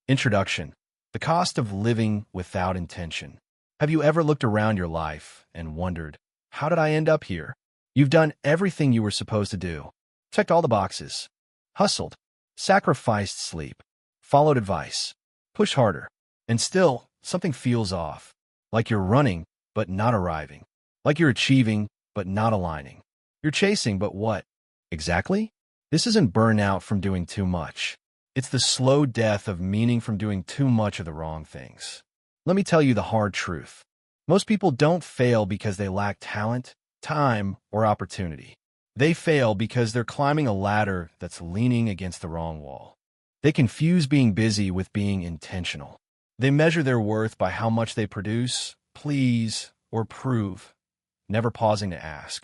Introduction. The cost of living without intention. Have you ever looked around your life and wondered, how did I end up here? You've done everything you were supposed to do. Checked all the boxes. Hustled. Sacrificed sleep. Followed advice. Pushed harder. And still, something feels off. Like you're running, but not arriving. Like you're achieving, but not aligning. You're chasing, but what? Exactly? This isn't burnout from doing too much. It's the slow death of meaning from doing too much of the wrong things. Let me tell you the hard truth. Most people don't fail because they lack talent, time, or opportunity. They fail because they're climbing a ladder that's leaning against the wrong wall. They confuse being busy with being intentional. They measure their worth by how much they produce, please, or prove, never pausing to ask,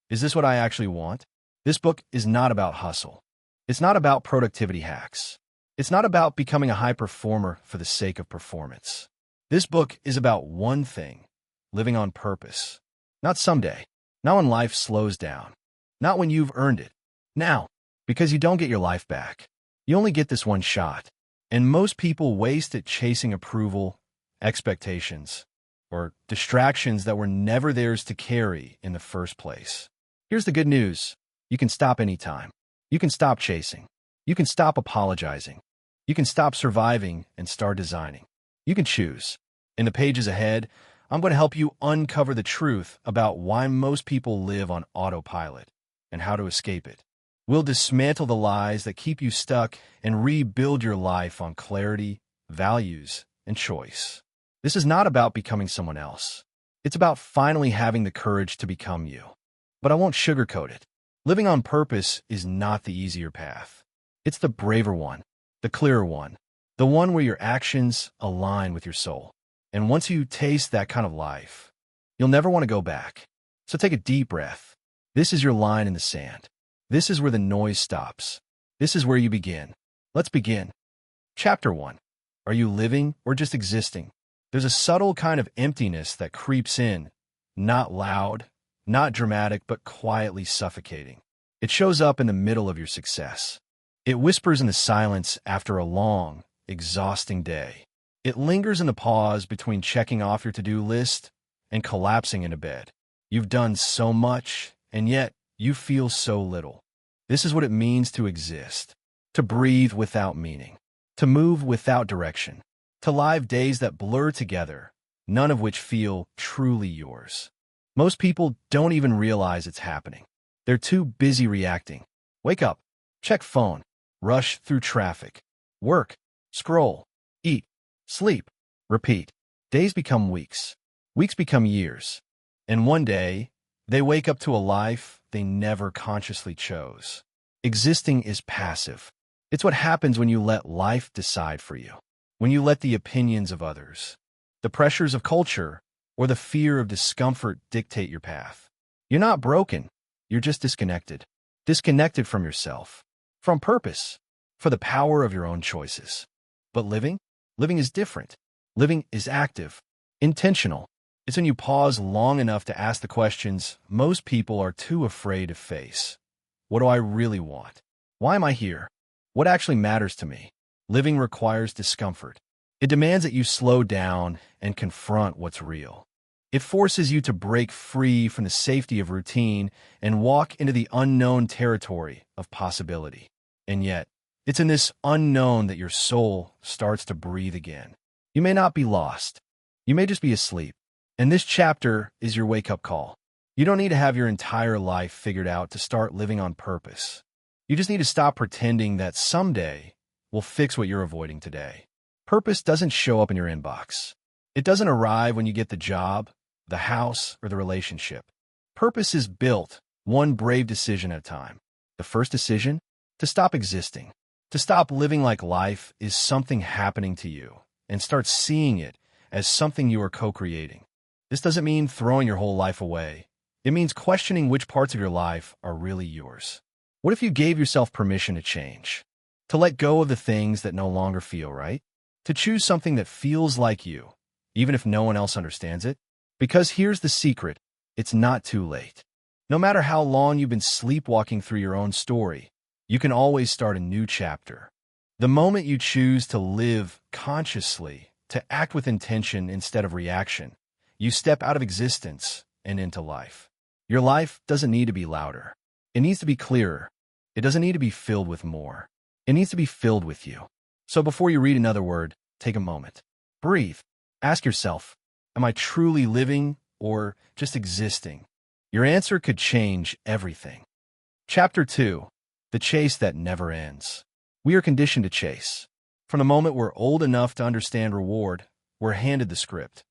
is this what I actually want? This book is not about hustle. It's not about productivity hacks. It's not about becoming a high performer for the sake of performance. This book is about one thing, living on purpose. Not someday, not when life slows down, not when you've earned it. Now, because you don't get your life back. You only get this one shot. And most people waste it chasing approval, expectations, or distractions that were never theirs to carry in the first place. Here's the good news. You can stop anytime. You can stop chasing. You can stop apologizing. You can stop surviving and start designing. You can choose. In the pages ahead, I'm going to help you uncover the truth about why most people live on autopilot and how to escape it. We'll dismantle the lies that keep you stuck and rebuild your life on clarity, values, and choice. This is not about becoming someone else. It's about finally having the courage to become you. But I won't sugarcoat it. Living on purpose is not the easier path. It's the braver one, the clearer one, the one where your actions align with your soul. And once you taste that kind of life, you'll never want to go back. So take a deep breath. This is your line in the sand. This is where the noise stops. This is where you begin. Let's begin. Chapter 1. Are you living or just existing? There's a subtle kind of emptiness that creeps in, not loud, not dramatic, but quietly suffocating. It shows up in the middle of your success. It whispers in the silence after a long, exhausting day. It lingers in the pause between checking off your to-do list and collapsing into bed. You've done so much, and yet you feel so little. This is what it means to exist, to breathe without meaning, to move without direction, to live days that blur together, none of which feel truly yours. Most people don't even realize it's happening. They're too busy reacting. Wake up, check phone, rush through traffic, work, scroll, eat, sleep, repeat. Days become weeks. Weeks become years. And one day, they wake up to a life they never consciously chose. Existing is passive. It's what happens when you let life decide for you, when you let the opinions of others, the pressures of culture, or the fear of discomfort dictate your path. You're not broken. You're just disconnected. Disconnected from yourself, from purpose, for the power of your own choices. But living? Living is different. Living is active, intentional. It's when you pause long enough to ask the questions most people are too afraid to face. What do I really want? Why am I here? What actually matters to me? Living requires discomfort. It demands that you slow down and confront what's real. It forces you to break free from the safety of routine and walk into the unknown territory of possibility. And yet, it's in this unknown that your soul starts to breathe again. You may not be lost. You may just be asleep. And this chapter is your wake-up call. You don't need to have your entire life figured out to start living on purpose. You just need to stop pretending that someday will fix what you're avoiding today. Purpose doesn't show up in your inbox. It doesn't arrive when you get the job, the house, or the relationship. Purpose is built one brave decision at a time. The first decision? To stop existing. To stop living like life is something happening to you and start seeing it as something you are co-creating. This doesn't mean throwing your whole life away. It means questioning which parts of your life are really yours. What if you gave yourself permission to change? To let go of the things that no longer feel right? To choose something that feels like you, even if no one else understands it? Because here's the secret, it's not too late. No matter how long you've been sleepwalking through your own story, you can always start a new chapter. The moment you choose to live consciously, to act with intention instead of reaction, you step out of existence and into life. Your life doesn't need to be louder. It needs to be clearer. It doesn't need to be filled with more. It needs to be filled with you. So before you read another word, take a moment. Breathe. Ask yourself, am I truly living or just existing? Your answer could change everything. Chapter 2. The Chase That Never Ends. We are conditioned to chase. From the moment we're old enough to understand reward, we're handed the script.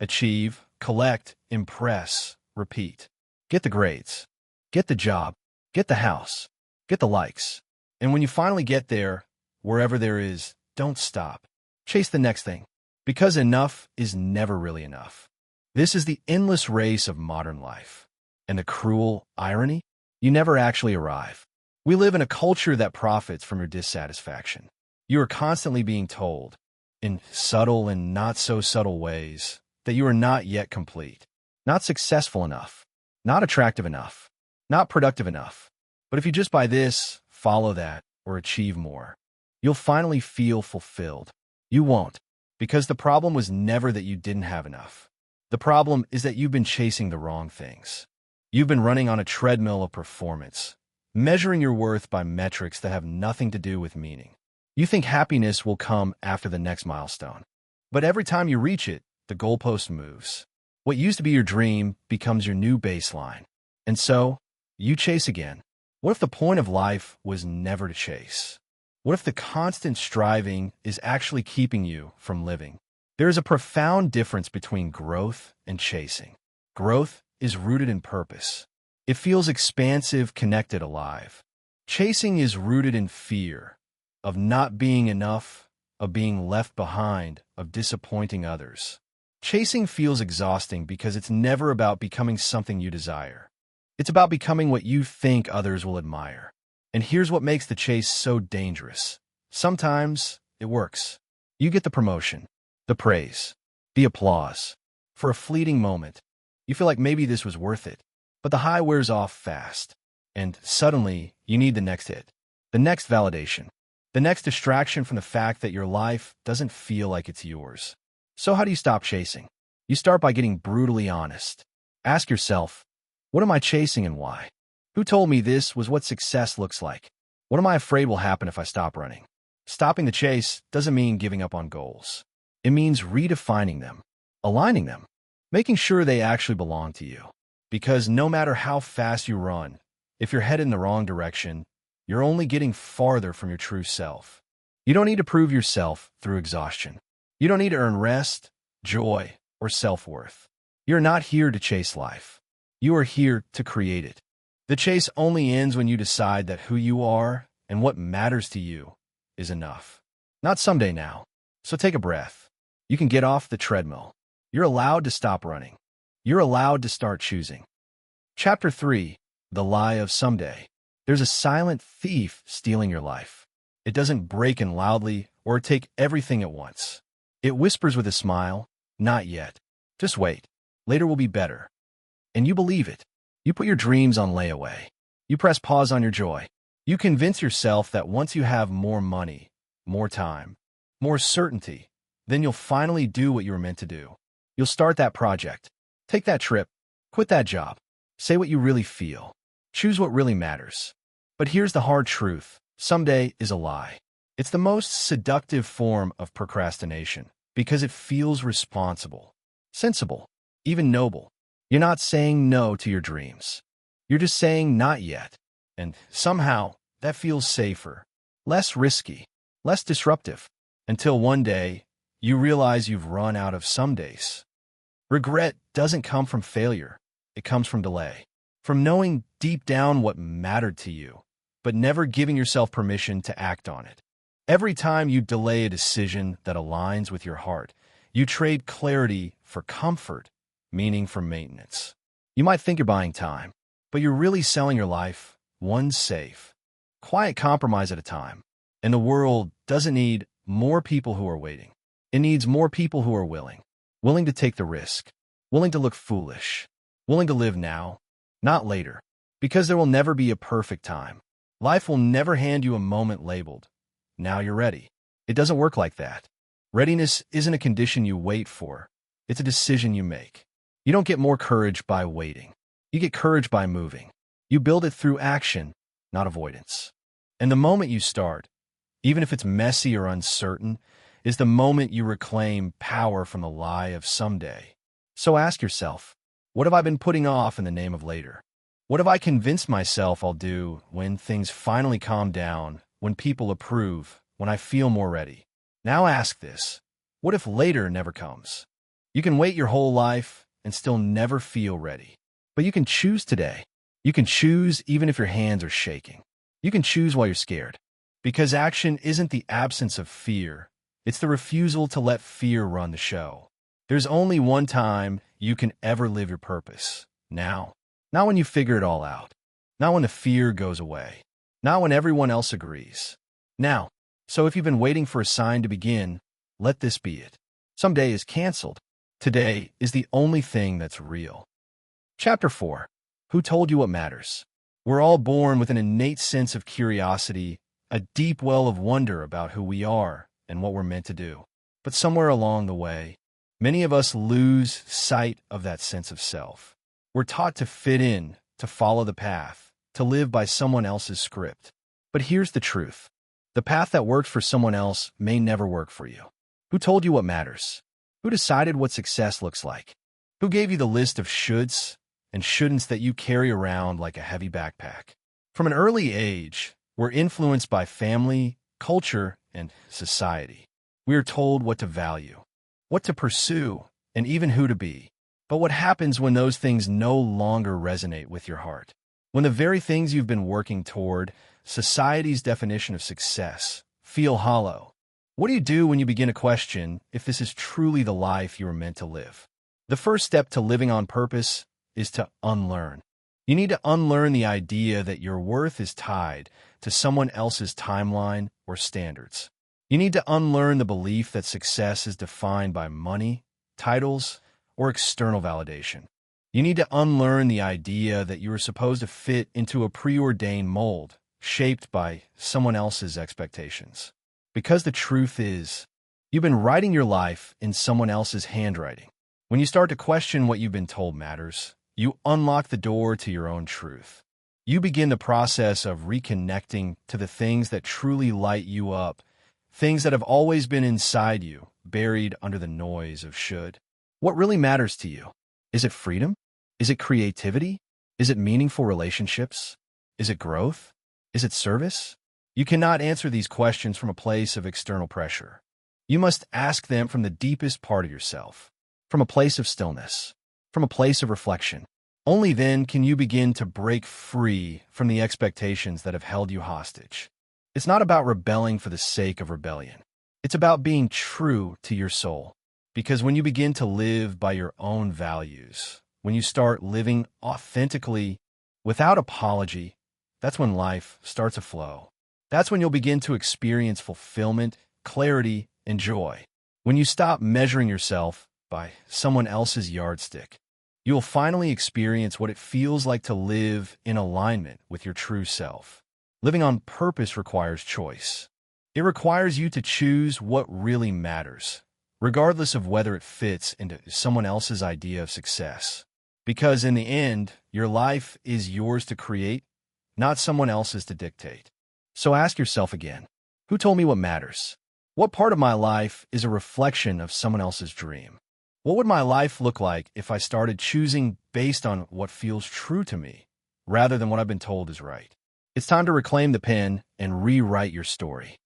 Achieve, collect, impress, repeat. Get the grades. Get the job. Get the house. Get the likes. And when you finally get there, wherever there is, don't stop. Chase the next thing. Because enough is never really enough. This is the endless race of modern life. And the cruel irony? You never actually arrive. We live in a culture that profits from your dissatisfaction. You are constantly being told, in subtle and not so subtle ways, that you are not yet complete, not successful enough, not attractive enough, not productive enough. But if you just buy this, follow that, or achieve more, you'll finally feel fulfilled. You won't, because the problem was never that you didn't have enough. The problem is that you've been chasing the wrong things. You've been running on a treadmill of performance, measuring your worth by metrics that have nothing to do with meaning. You think happiness will come after the next milestone. But every time you reach it, the goalpost moves. What used to be your dream becomes your new baseline. And so, you chase again. What if the point of life was never to chase? What if the constant striving is actually keeping you from living? There is a profound difference between growth and chasing. Growth is rooted in purpose. It feels expansive, connected, alive. Chasing is rooted in fear, of not being enough, of being left behind, of disappointing others. Chasing feels exhausting because it's never about becoming something you desire. It's about becoming what you think others will admire. And here's what makes the chase so dangerous. Sometimes it works. You get the promotion, the praise, the applause. For a fleeting moment, you feel like maybe this was worth it. But the high wears off fast, and suddenly you need the next hit, the next validation, the next distraction from the fact that your life doesn't feel like it's yours. So how do you stop chasing? You start by getting brutally honest. Ask yourself, what am I chasing and why? Who told me this was what success looks like? What am I afraid will happen if I stop running? Stopping the chase doesn't mean giving up on goals. It means redefining them, aligning them, making sure they actually belong to you. Because no matter how fast you run, if you're headed in the wrong direction, you're only getting farther from your true self. You don't need to prove yourself through exhaustion. You don't need to earn rest, joy, or self-worth. You're not here to chase life. You are here to create it. The chase only ends when you decide that who you are and what matters to you is enough. Not someday now. So take a breath. You can get off the treadmill. You're allowed to stop running. You're allowed to start choosing. Chapter 3. The Lie of Someday. There's a silent thief stealing your life. It doesn't break in loudly or take everything at once. It whispers with a smile, not yet. Just wait. Later will be better. And you believe it. You put your dreams on layaway. You press pause on your joy. You convince yourself that once you have more money, more time, more certainty, then you'll finally do what you were meant to do. You'll start that project. Take that trip, quit that job, say what you really feel, choose what really matters. But here's the hard truth. Someday is a lie. It's the most seductive form of procrastination because it feels responsible, sensible, even noble. You're not saying no to your dreams. You're just saying not yet. And somehow that feels safer, less risky, less disruptive, until one day you realize you've run out of some days. Regret doesn't come from failure. It comes from delay, from knowing deep down what mattered to you, but never giving yourself permission to act on it. Every time you delay a decision that aligns with your heart, you trade clarity for comfort, meaning for maintenance. You might think you're buying time, but you're really selling your life, one safe, quiet compromise at a time. And the world doesn't need more people who are waiting. It needs more people who are willing to take the risk, willing to look foolish, willing to live now, not later, because there will never be a perfect time. Life will never hand you a moment labeled now you're ready. It doesn't work like that. Readiness isn't a condition you wait for. It's a decision you make. You don't get more courage by waiting. You get courage by moving. You build it through action, not avoidance. And the moment you start, even if it's messy or uncertain, is the moment you reclaim power from the lie of someday. So ask yourself, what have I been putting off in the name of later? What have I convinced myself I'll do when things finally calm down, when people approve, when I feel more ready? Now ask this, what if later never comes? You can wait your whole life and still never feel ready. But you can choose today. You can choose even if your hands are shaking. You can choose while you're scared. Because action isn't the absence of fear. It's the refusal to let fear run the show. There's only one time you can ever live your purpose. Now. Not when you figure it all out. Not when the fear goes away. Not when everyone else agrees. Now. So if you've been waiting for a sign to begin, let this be it. Someday is canceled. Today is the only thing that's real. Chapter 4. Who told you what matters? We're all born with an innate sense of curiosity, a deep well of wonder about who we are and what we're meant to do. But somewhere along the way, many of us lose sight of that sense of self. We're taught to fit in, to follow the path, to live by someone else's script. But here's the truth. The path that worked for someone else may never work for you. Who told you what matters? Who decided what success looks like? Who gave you the list of shoulds and shouldn'ts that you carry around like a heavy backpack? From an early age, we're influenced by family, culture, and society. We are told what to value, what to pursue, and even who to be. But what happens when those things no longer resonate with your heart? When the very things you've been working toward, society's definition of success, feel hollow? What do you do when you begin to question if this is truly the life you were meant to live? The first step to living on purpose is to unlearn. You need to unlearn the idea that your worth is tied to someone else's timeline or standards. You need to unlearn the belief that success is defined by money, titles, or external validation. You need to unlearn the idea that you are supposed to fit into a preordained mold shaped by someone else's expectations. Because the truth is, you've been writing your life in someone else's handwriting. When you start to question what you've been told matters, you unlock the door to your own truth. You begin the process of reconnecting to the things that truly light you up, things that have always been inside you, buried under the noise of should. What really matters to you? Is it freedom? Is it creativity? Is it meaningful relationships? Is it growth? Is it service? You cannot answer these questions from a place of external pressure. You must ask them from the deepest part of yourself, from a place of stillness, from a place of reflection. Only then can you begin to break free from the expectations that have held you hostage. It's not about rebelling for the sake of rebellion. It's about being true to your soul. Because when you begin to live by your own values, when you start living authentically, without apology, that's when life starts to flow. That's when you'll begin to experience fulfillment, clarity, and joy. When you stop measuring yourself by someone else's yardstick, you will finally experience what it feels like to live in alignment with your true self. Living on purpose requires choice. It requires you to choose what really matters, regardless of whether it fits into someone else's idea of success. Because in the end, your life is yours to create, not someone else's to dictate. So ask yourself again, who told me what matters? What part of my life is a reflection of someone else's dream? What would my life look like if I started choosing based on what feels true to me, rather than what I've been told is right? It's time to reclaim the pen and rewrite your story.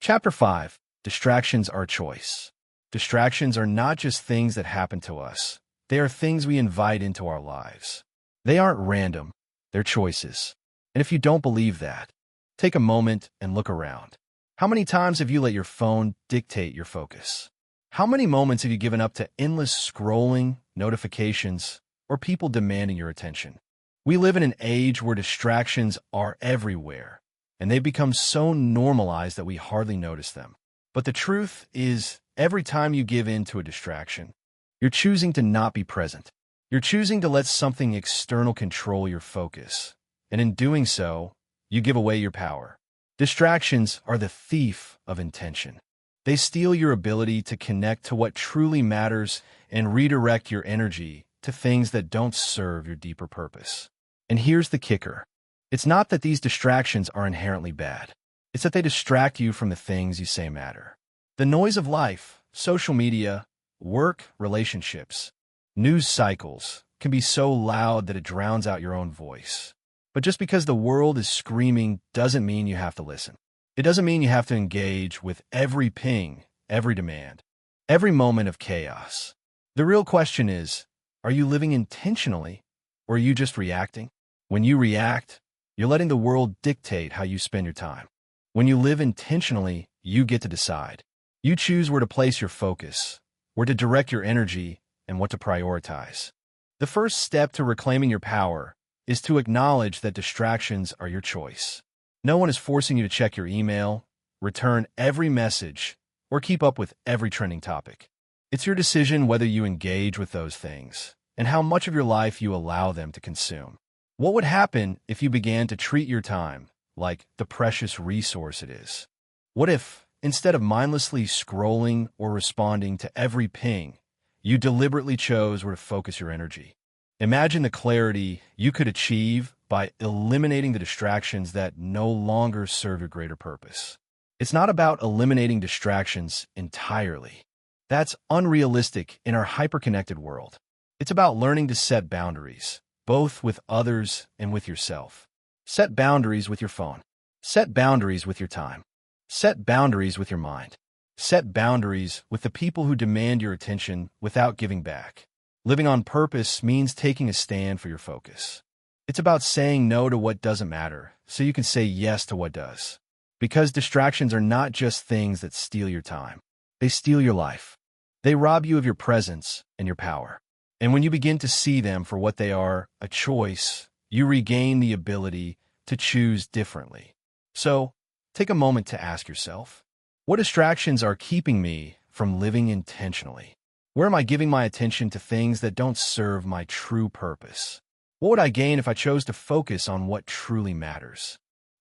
Chapter 5. Distractions are choice. Distractions are not just things that happen to us. They are things we invite into our lives. They aren't random. They're choices. And if you don't believe that, take a moment and look around. How many times have you let your phone dictate your focus? How many moments have you given up to endless scrolling, notifications, or people demanding your attention? We live in an age where distractions are everywhere, and they've become so normalized that we hardly notice them. But the truth is, every time you give in to a distraction, you're choosing to not be present. You're choosing to let something external control your focus. And in doing so, you give away your power. Distractions are the thief of intention. They steal your ability to connect to what truly matters and redirect your energy to things that don't serve your deeper purpose. And here's the kicker. It's not that these distractions are inherently bad. It's that they distract you from the things you say matter. The noise of life, social media, work, relationships, news cycles can be so loud that it drowns out your own voice. But just because the world is screaming doesn't mean you have to listen. It doesn't mean you have to engage with every ping, every demand, every moment of chaos. The real question is, are you living intentionally, or are you just reacting? When you react, you're letting the world dictate how you spend your time. When you live intentionally, you get to decide. You choose where to place your focus, where to direct your energy, and what to prioritize. The first step to reclaiming your power is to acknowledge that distractions are your choice. No one is forcing you to check your email, return every message, or keep up with every trending topic. It's your decision whether you engage with those things and how much of your life you allow them to consume. What would happen if you began to treat your time like the precious resource it is? What if, instead of mindlessly scrolling or responding to every ping, you deliberately chose where to focus your energy? Imagine the clarity you could achieve by eliminating the distractions that no longer serve your greater purpose. It's not about eliminating distractions entirely. That's unrealistic in our hyper-connected world. It's about learning to set boundaries, both with others and with yourself. Set boundaries with your phone. Set boundaries with your time. Set boundaries with your mind. Set boundaries with the people who demand your attention without giving back. Living on purpose means taking a stand for your focus. It's about saying no to what doesn't matter so you can say yes to what does. Because distractions are not just things that steal your time. They steal your life. They rob you of your presence and your power. And when you begin to see them for what they are, a choice, you regain the ability to choose differently. So, take a moment to ask yourself, what distractions are keeping me from living intentionally? Where am I giving my attention to things that don't serve my true purpose? What would I gain if I chose to focus on what truly matters?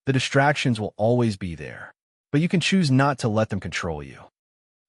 The distractions will always be there, but you can choose not to let them control you.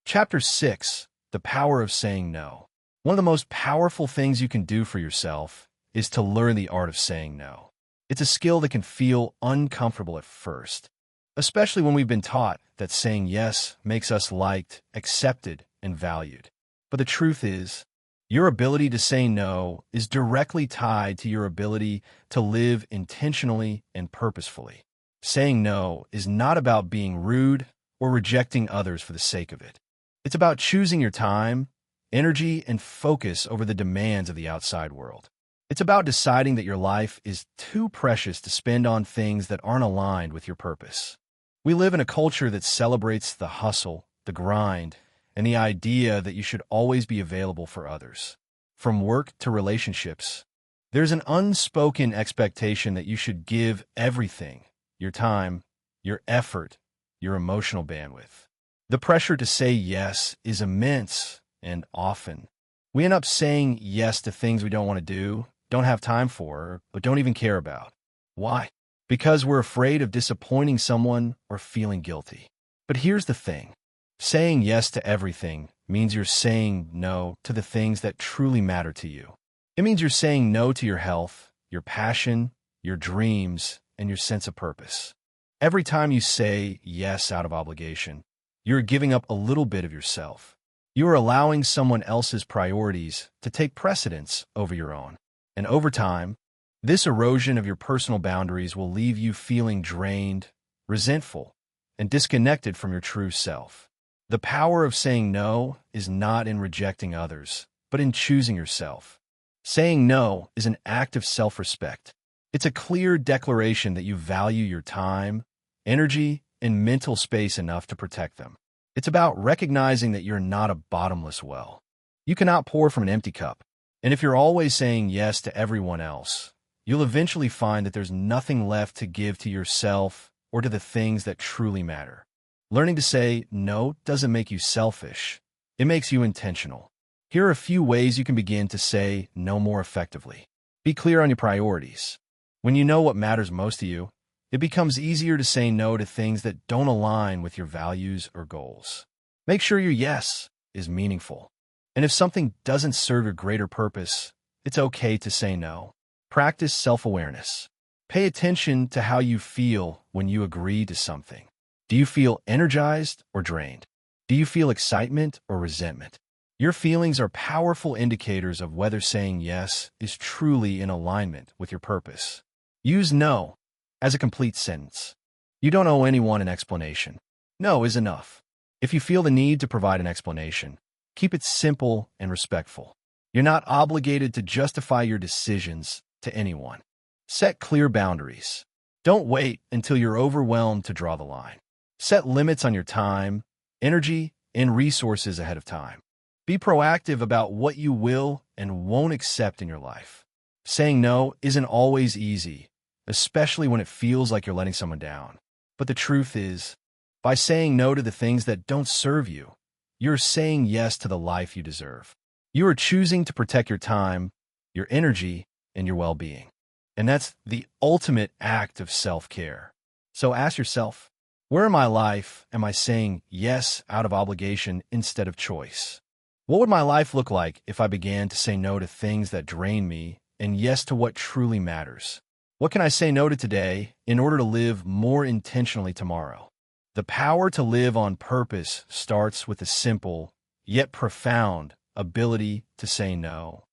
Chapter 6, The Power of Saying No. One of the most powerful things you can do for yourself is to learn the art of saying no. It's a skill that can feel uncomfortable at first, especially when we've been taught that saying yes makes us liked, accepted, and valued. But the truth is, your ability to say no is directly tied to your ability to live intentionally and purposefully. Saying no is not about being rude or rejecting others for the sake of it. It's about choosing your time, energy, and focus over the demands of the outside world. It's about deciding that your life is too precious to spend on things that aren't aligned with your purpose. We live in a culture that celebrates the hustle, the grind, and the idea that you should always be available for others. From work to relationships, there's an unspoken expectation that you should give everything, your time, your effort, your emotional bandwidth. The pressure to say yes is immense, and often we end up saying yes to things we don't want to do, don't have time for, or don't even care about. Why? Because we're afraid of disappointing someone or feeling guilty. But here's the thing. Saying yes to everything means you're saying no to the things that truly matter to you. It means you're saying no to your health, your passion, your dreams, and your sense of purpose. Every time you say yes out of obligation, you're giving up a little bit of yourself. You are allowing someone else's priorities to take precedence over your own. And over time, this erosion of your personal boundaries will leave you feeling drained, resentful, and disconnected from your true self. The power of saying no is not in rejecting others, but in choosing yourself. Saying no is an act of self-respect. It's a clear declaration that you value your time, energy, and mental space enough to protect them. It's about recognizing that you're not a bottomless well. You cannot pour from an empty cup. And if you're always saying yes to everyone else, you'll eventually find that there's nothing left to give to yourself or to the things that truly matter. Learning to say no doesn't make you selfish. It makes you intentional. Here are a few ways you can begin to say no more effectively. Be clear on your priorities. When you know what matters most to you, It becomes easier to say no to things that don't align with your values or goals. Make sure your yes is meaningful. And if something doesn't serve your greater purpose, it's okay to say no. Practice self-awareness. Pay attention to how you feel when you agree to something. Do you feel energized or drained? Do you feel excitement or resentment? Your feelings are powerful indicators of whether saying yes is truly in alignment with your purpose. Use no as a complete sentence. You don't owe anyone an explanation. No is enough. If you feel the need to provide an explanation, keep it simple and respectful. You're not obligated to justify your decisions to anyone. Set clear boundaries. Don't wait until you're overwhelmed to draw the line. Set limits on your time, energy, and resources ahead of time. Be proactive about what you will and won't accept in your life. Saying no isn't always easy, especially when it feels like you're letting someone down. But the truth is, by saying no to the things that don't serve you, you're saying yes to the life you deserve. You are choosing to protect your time, your energy, and your well-being. And that's the ultimate act of self-care. So ask yourself, where in my life am I saying yes out of obligation instead of choice? What would my life look like if I began to say no to things that drain me and yes to what truly matters? What can I say no to today in order to live more intentionally tomorrow? The power to live on purpose starts with a simple, yet profound, ability to say no.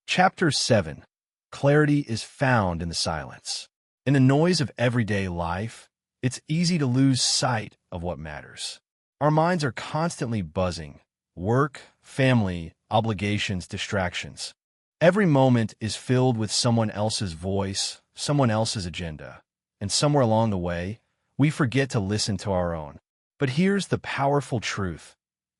Chapter 7. Clarity is found in the silence. In the noise of everyday life, it's easy to lose sight of what matters. Our minds are constantly buzzing. Work, family, obligations, distractions. Every moment is filled with someone else's voice, someone else's agenda. And somewhere along the way, we forget to listen to our own. But here's the powerful truth.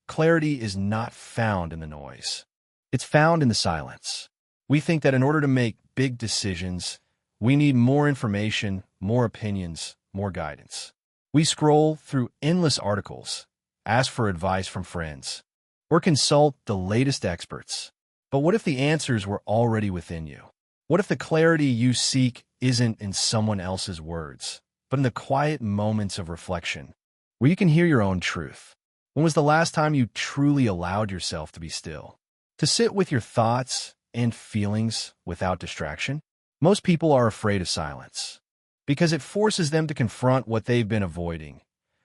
Clarity is not found in the noise. It's found in the silence. We think that in order to make big decisions, we need more information, more opinions, more guidance. We scroll through endless articles, ask for advice from friends, or consult the latest experts. But what if the answers were already within you? What if the clarity you seek isn't in someone else's words, but in the quiet moments of reflection, where you can hear your own truth? When was the last time you truly allowed yourself to be still, to sit with your thoughts and feelings without distraction? Most people are afraid of silence because it forces them to confront what they've been avoiding,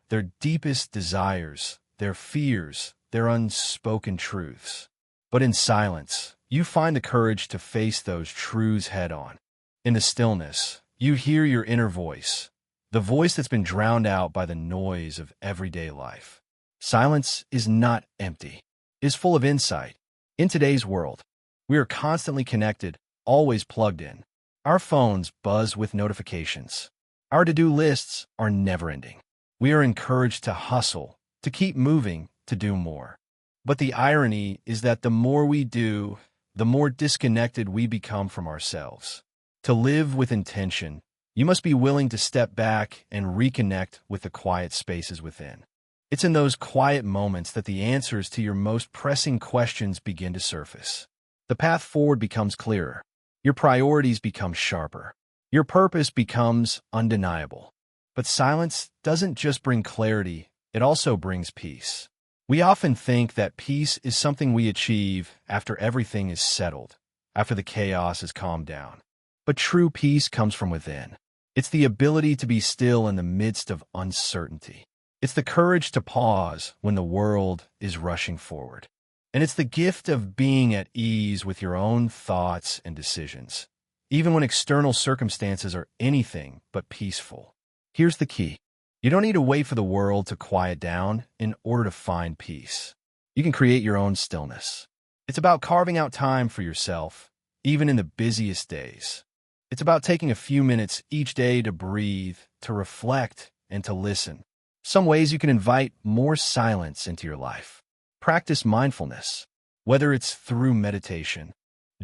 their deepest desires, their fears, their unspoken truths. But in silence, you find the courage to face those truths head-on. In the stillness, you hear your inner voice, the voice that's been drowned out by the noise of everyday life. Silence is not empty. It is full of insight. In today's world, we are constantly connected, always plugged in. Our phones buzz with notifications. Our to-do lists are never-ending. We are encouraged to hustle, to keep moving, to do more. But the irony is that the more we do, the more disconnected we become from ourselves. To live with intention, you must be willing to step back and reconnect with the quiet spaces within. It's in those quiet moments that the answers to your most pressing questions begin to surface. The path forward becomes clearer. Your priorities become sharper. Your purpose becomes undeniable. But silence doesn't just bring clarity, it also brings peace. We often think that peace is something we achieve after everything is settled, after the chaos is calmed down. But true peace comes from within. It's the ability to be still in the midst of uncertainty. It's the courage to pause when the world is rushing forward. And it's the gift of being at ease with your own thoughts and decisions, even when external circumstances are anything but peaceful. Here's the key. You don't need to wait for the world to quiet down in order to find peace. You can create your own stillness. It's about carving out time for yourself, even in the busiest days. It's about taking a few minutes each day to breathe, to reflect, and to listen. Some ways you can invite more silence into your life. Practice mindfulness, whether it's through meditation,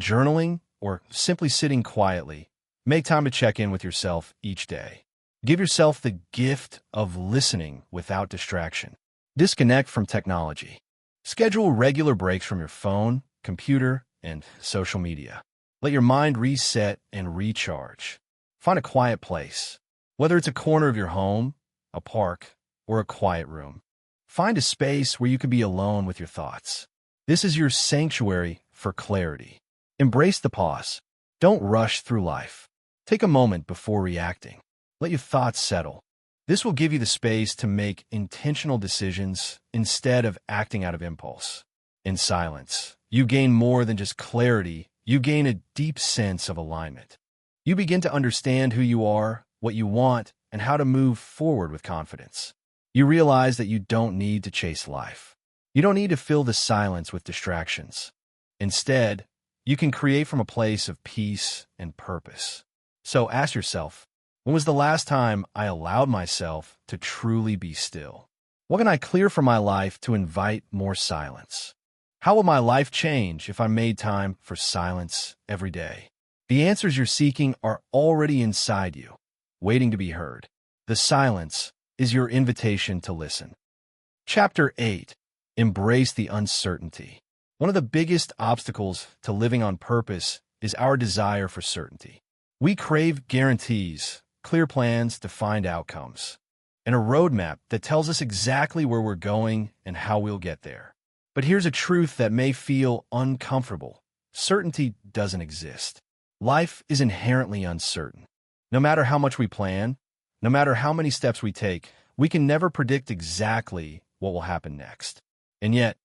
journaling, or simply sitting quietly. Make time to check in with yourself each day. Give yourself the gift of listening without distraction. Disconnect from technology. Schedule regular breaks from your phone, computer, and social media. Let your mind reset and recharge. Find a quiet place. Whether it's a corner of your home, a park, or a quiet room, find a space where you can be alone with your thoughts. This is your sanctuary for clarity. Embrace the pause. Don't rush through life. Take a moment before reacting. Let your thoughts settle. This will give you the space to make intentional decisions instead of acting out of impulse. In silence, you gain more than just clarity. You gain a deep sense of alignment. You begin to understand who you are, what you want, and how to move forward with confidence. You realize that you don't need to chase life. You don't need to fill the silence with distractions. Instead, you can create from a place of peace and purpose. So ask yourself, when was the last time I allowed myself to truly be still? What can I clear from my life to invite more silence? How will my life change if I made time for silence every day? The answers you're seeking are already inside you, waiting to be heard. The silence is your invitation to listen. Chapter 8. Embrace the uncertainty. One of the biggest obstacles to living on purpose is our desire for certainty. We crave guarantees, clear plans, defined outcomes, and a roadmap that tells us exactly where we're going and how we'll get there. But here's a truth that may feel uncomfortable. Certainty doesn't exist. Life is inherently uncertain. No matter how much we plan, no matter how many steps we take, we can never predict exactly what will happen next. And yet,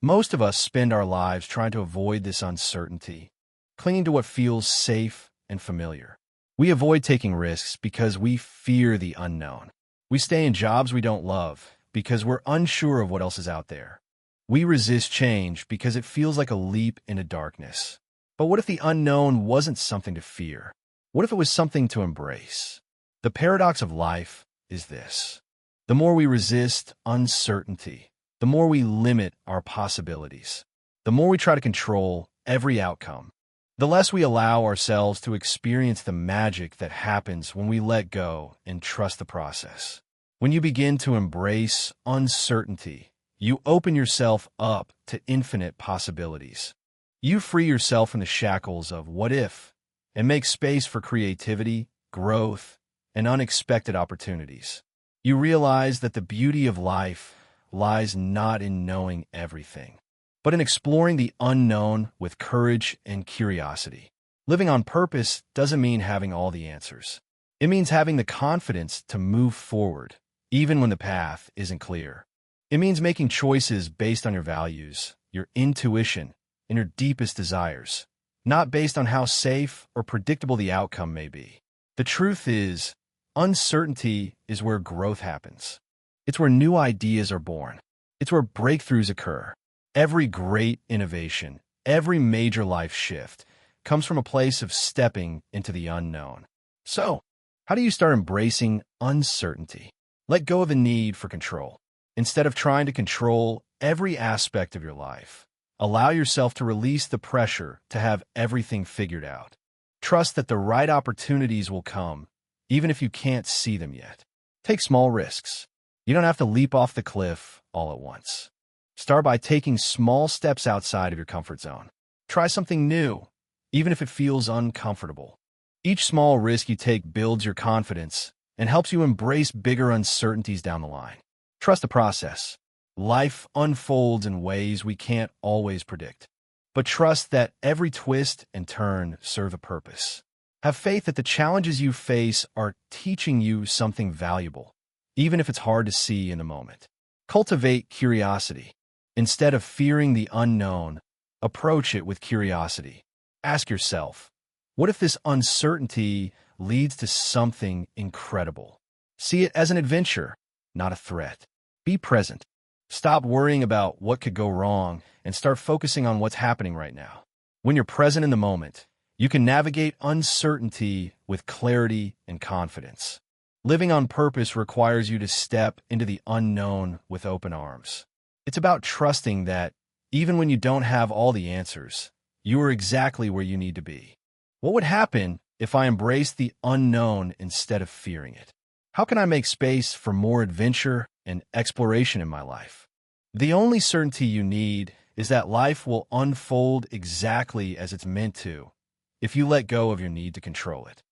most of us spend our lives trying to avoid this uncertainty, clinging to what feels safe and familiar. We avoid taking risks because we fear the unknown. We stay in jobs we don't love because we're unsure of what else is out there. We resist change because it feels like a leap into darkness. But what if the unknown wasn't something to fear? What if it was something to embrace? The paradox of life is this. The more we resist uncertainty, the more we limit our possibilities. The more we try to control every outcome, the less we allow ourselves to experience the magic that happens when we let go and trust the process. When you begin to embrace uncertainty, you open yourself up to infinite possibilities. You free yourself from the shackles of what if and make space for creativity, growth, and unexpected opportunities. You realize that the beauty of life lies not in knowing everything, but in exploring the unknown with courage and curiosity. Living on purpose doesn't mean having all the answers. It means having the confidence to move forward, even when the path isn't clear. It means making choices based on your values, your intuition, and your deepest desires, not based on how safe or predictable the outcome may be. The truth is, uncertainty is where growth happens. It's where new ideas are born. It's where breakthroughs occur. Every great innovation, every major life shift comes from a place of stepping into the unknown. So, how do you start embracing uncertainty? Let go of the need for control. Instead of trying to control every aspect of your life, allow yourself to release the pressure to have everything figured out. Trust that the right opportunities will come, even if you can't see them yet. Take small risks. You don't have to leap off the cliff all at once. Start by taking small steps outside of your comfort zone. Try something new, even if it feels uncomfortable. Each small risk you take builds your confidence and helps you embrace bigger uncertainties down the line. Trust the process. Life unfolds in ways we can't always predict, but trust that every twist and turn serve a purpose. Have faith that the challenges you face are teaching you something valuable, even if it's hard to see in the moment. Cultivate curiosity. Instead of fearing the unknown, approach it with curiosity. Ask yourself, what if this uncertainty leads to something incredible? See it as an adventure, not a threat. Be present. Stop worrying about what could go wrong and start focusing on what's happening right now. When you're present in the moment, you can navigate uncertainty with clarity and confidence. Living on purpose requires you to step into the unknown with open arms. It's about trusting that, even when you don't have all the answers, you are exactly where you need to be. What would happen if I embraced the unknown instead of fearing it? How can I make space for more adventure and exploration in my life? The only certainty you need is that life will unfold exactly as it's meant to, if you let go of your need to control it.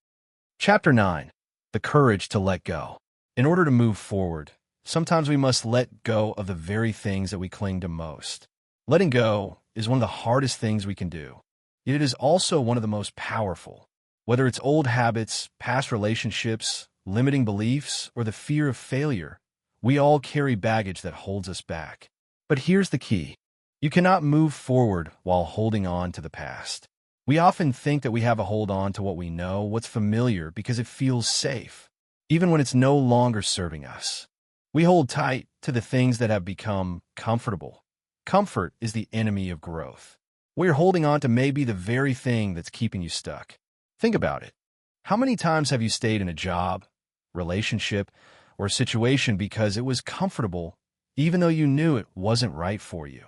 Chapter 9. The the courage to let go. In order to move forward, sometimes we must let go of the very things that we cling to most. Letting go is one of the hardest things we can do, yet it is also one of the most powerful. Whether it's old habits, past relationships, limiting beliefs, or the fear of failure, we all carry baggage that holds us back. But here's the key. You cannot move forward while holding on to the past. We often think that we have a hold on to what we know, what's familiar, because it feels safe, even when it's no longer serving us. We hold tight to the things that have become comfortable. Comfort is the enemy of growth. What you're holding on to may be the very thing that's keeping you stuck. Think about it. How many times have you stayed in a job, relationship, or a situation because it was comfortable, even though you knew it wasn't right for you?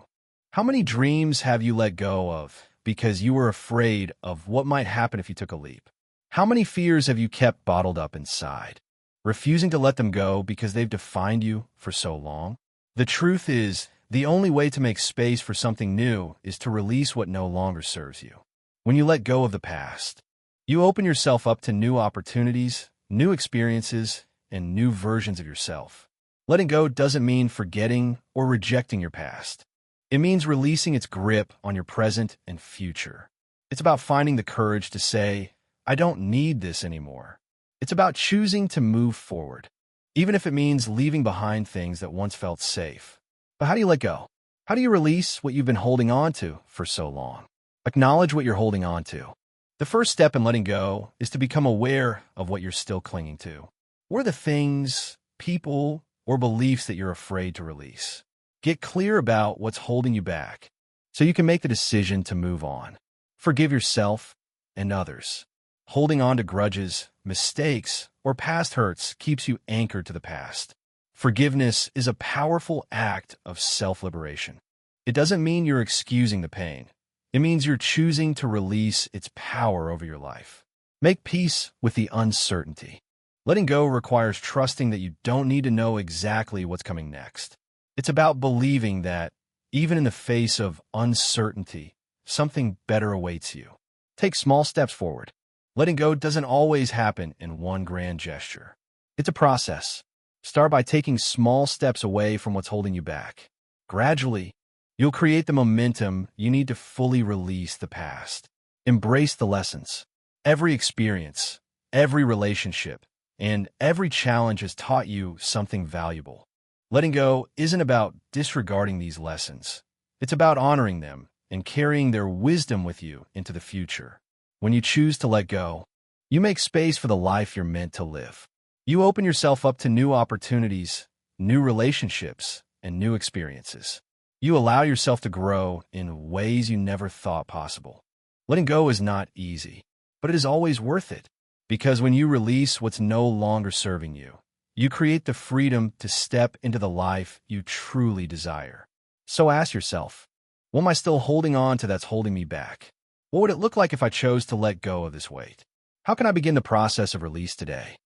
How many dreams have you let go of because you were afraid of what might happen if you took a leap? How many fears have you kept bottled up inside, refusing to let them go because they've defined you for so long? The truth is, the only way to make space for something new is to release what no longer serves you. When you let go of the past, you open yourself up to new opportunities, new experiences, and new versions of yourself. Letting go doesn't mean forgetting or rejecting your past. It means releasing its grip on your present and future. It's about finding the courage to say, I don't need this anymore. It's about choosing to move forward, even if it means leaving behind things that once felt safe. But how do you let go? How do you release what you've been holding on to for so long? Acknowledge what you're holding on to. The first step in letting go is to become aware of what you're still clinging to. What are the things, people, or beliefs that you're afraid to release? Get clear about what's holding you back so you can make the decision to move on. Forgive yourself and others. Holding on to grudges, mistakes, or past hurts keeps you anchored to the past. Forgiveness is a powerful act of self-liberation. It doesn't mean you're excusing the pain. It means you're choosing to release its power over your life. Make peace with the uncertainty. Letting go requires trusting that you don't need to know exactly what's coming next. It's about believing that, even in the face of uncertainty, something better awaits you. Take small steps forward. Letting go doesn't always happen in one grand gesture. It's a process. Start by taking small steps away from what's holding you back. Gradually, you'll create the momentum you need to fully release the past. Embrace the lessons. Every experience, every relationship, and every challenge has taught you something valuable. Letting go isn't about disregarding these lessons. It's about honoring them and carrying their wisdom with you into the future. When you choose to let go, you make space for the life you're meant to live. You open yourself up to new opportunities, new relationships, and new experiences. You allow yourself to grow in ways you never thought possible. Letting go is not easy, but it is always worth it, because when you release what's no longer serving you, you create the freedom to step into the life you truly desire. So ask yourself, what am I still holding on to that's holding me back? What would it look like if I chose to let go of this weight? How can I begin the process of release today?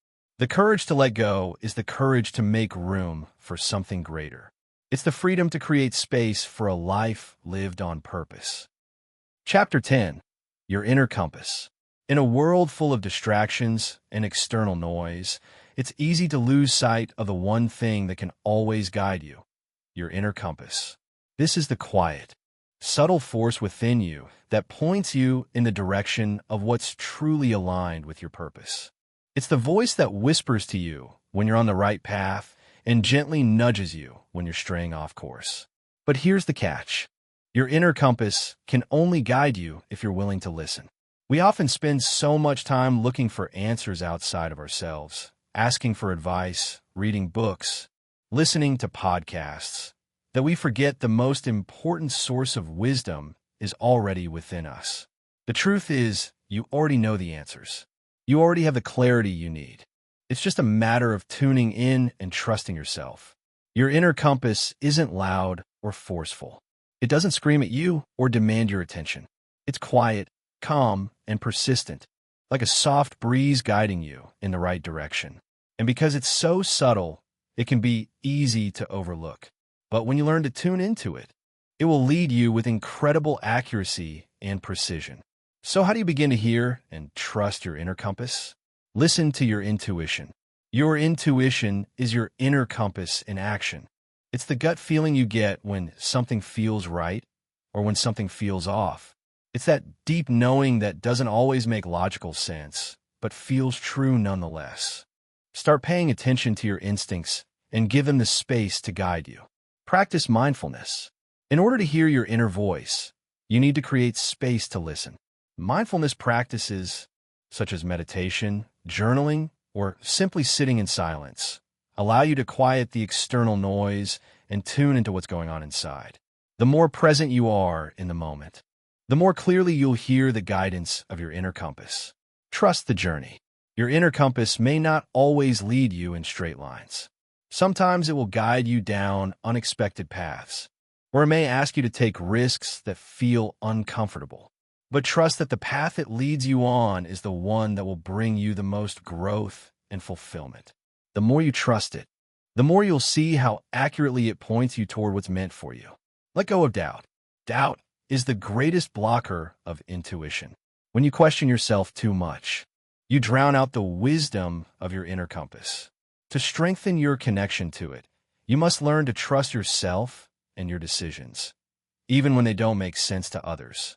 The courage to let go is the courage to make room for something greater. It's the freedom to create space for a life lived on purpose. Chapter 10. Your Inner Compass. In a world full of distractions and external noise, it's easy to lose sight of the one thing that can always guide you, your inner compass. This is the quiet, subtle force within you that points you in the direction of what's truly aligned with your purpose. It's the voice that whispers to you when you're on the right path and gently nudges you when you're straying off course. But here's the catch. Your inner compass can only guide you if you're willing to listen. We often spend so much time looking for answers outside of ourselves, asking for advice, reading books, listening to podcasts, that we forget the most important source of wisdom is already within us. The truth is, you already know the answers. You already have the clarity you need. It's just a matter of tuning in and trusting yourself. Your inner compass isn't loud or forceful. It doesn't scream at you or demand your attention. It's quiet, calm, and persistent, like a soft breeze guiding you in the right direction. And because it's so subtle, it can be easy to overlook. But when you learn to tune into it, it will lead you with incredible accuracy and precision. So how do you begin to hear and trust your inner compass? Listen to your intuition. Your intuition is your inner compass in action. It's the gut feeling you get when something feels right or when something feels off. It's that deep knowing that doesn't always make logical sense, but feels true nonetheless. Start paying attention to your instincts and give them the space to guide you. Practice mindfulness. In order to hear your inner voice, you need to create space to listen. Mindfulness practices, such as meditation, journaling, or simply sitting in silence, allow you to quiet the external noise and tune into what's going on inside. The more present you are in the moment, the more clearly you'll hear the guidance of your inner compass. Trust the journey. Your inner compass may not always lead you in straight lines. Sometimes it will guide you down unexpected paths, or it may ask you to take risks that feel uncomfortable. But trust that the path it leads you on is the one that will bring you the most growth and fulfillment. The more you trust it, the more you'll see how accurately it points you toward what's meant for you. Let go of doubt. Doubt is the greatest blocker of intuition. When you question yourself too much, you drown out the wisdom of your inner compass. To strengthen your connection to it, you must learn to trust yourself and your decisions, even when they don't make sense to others.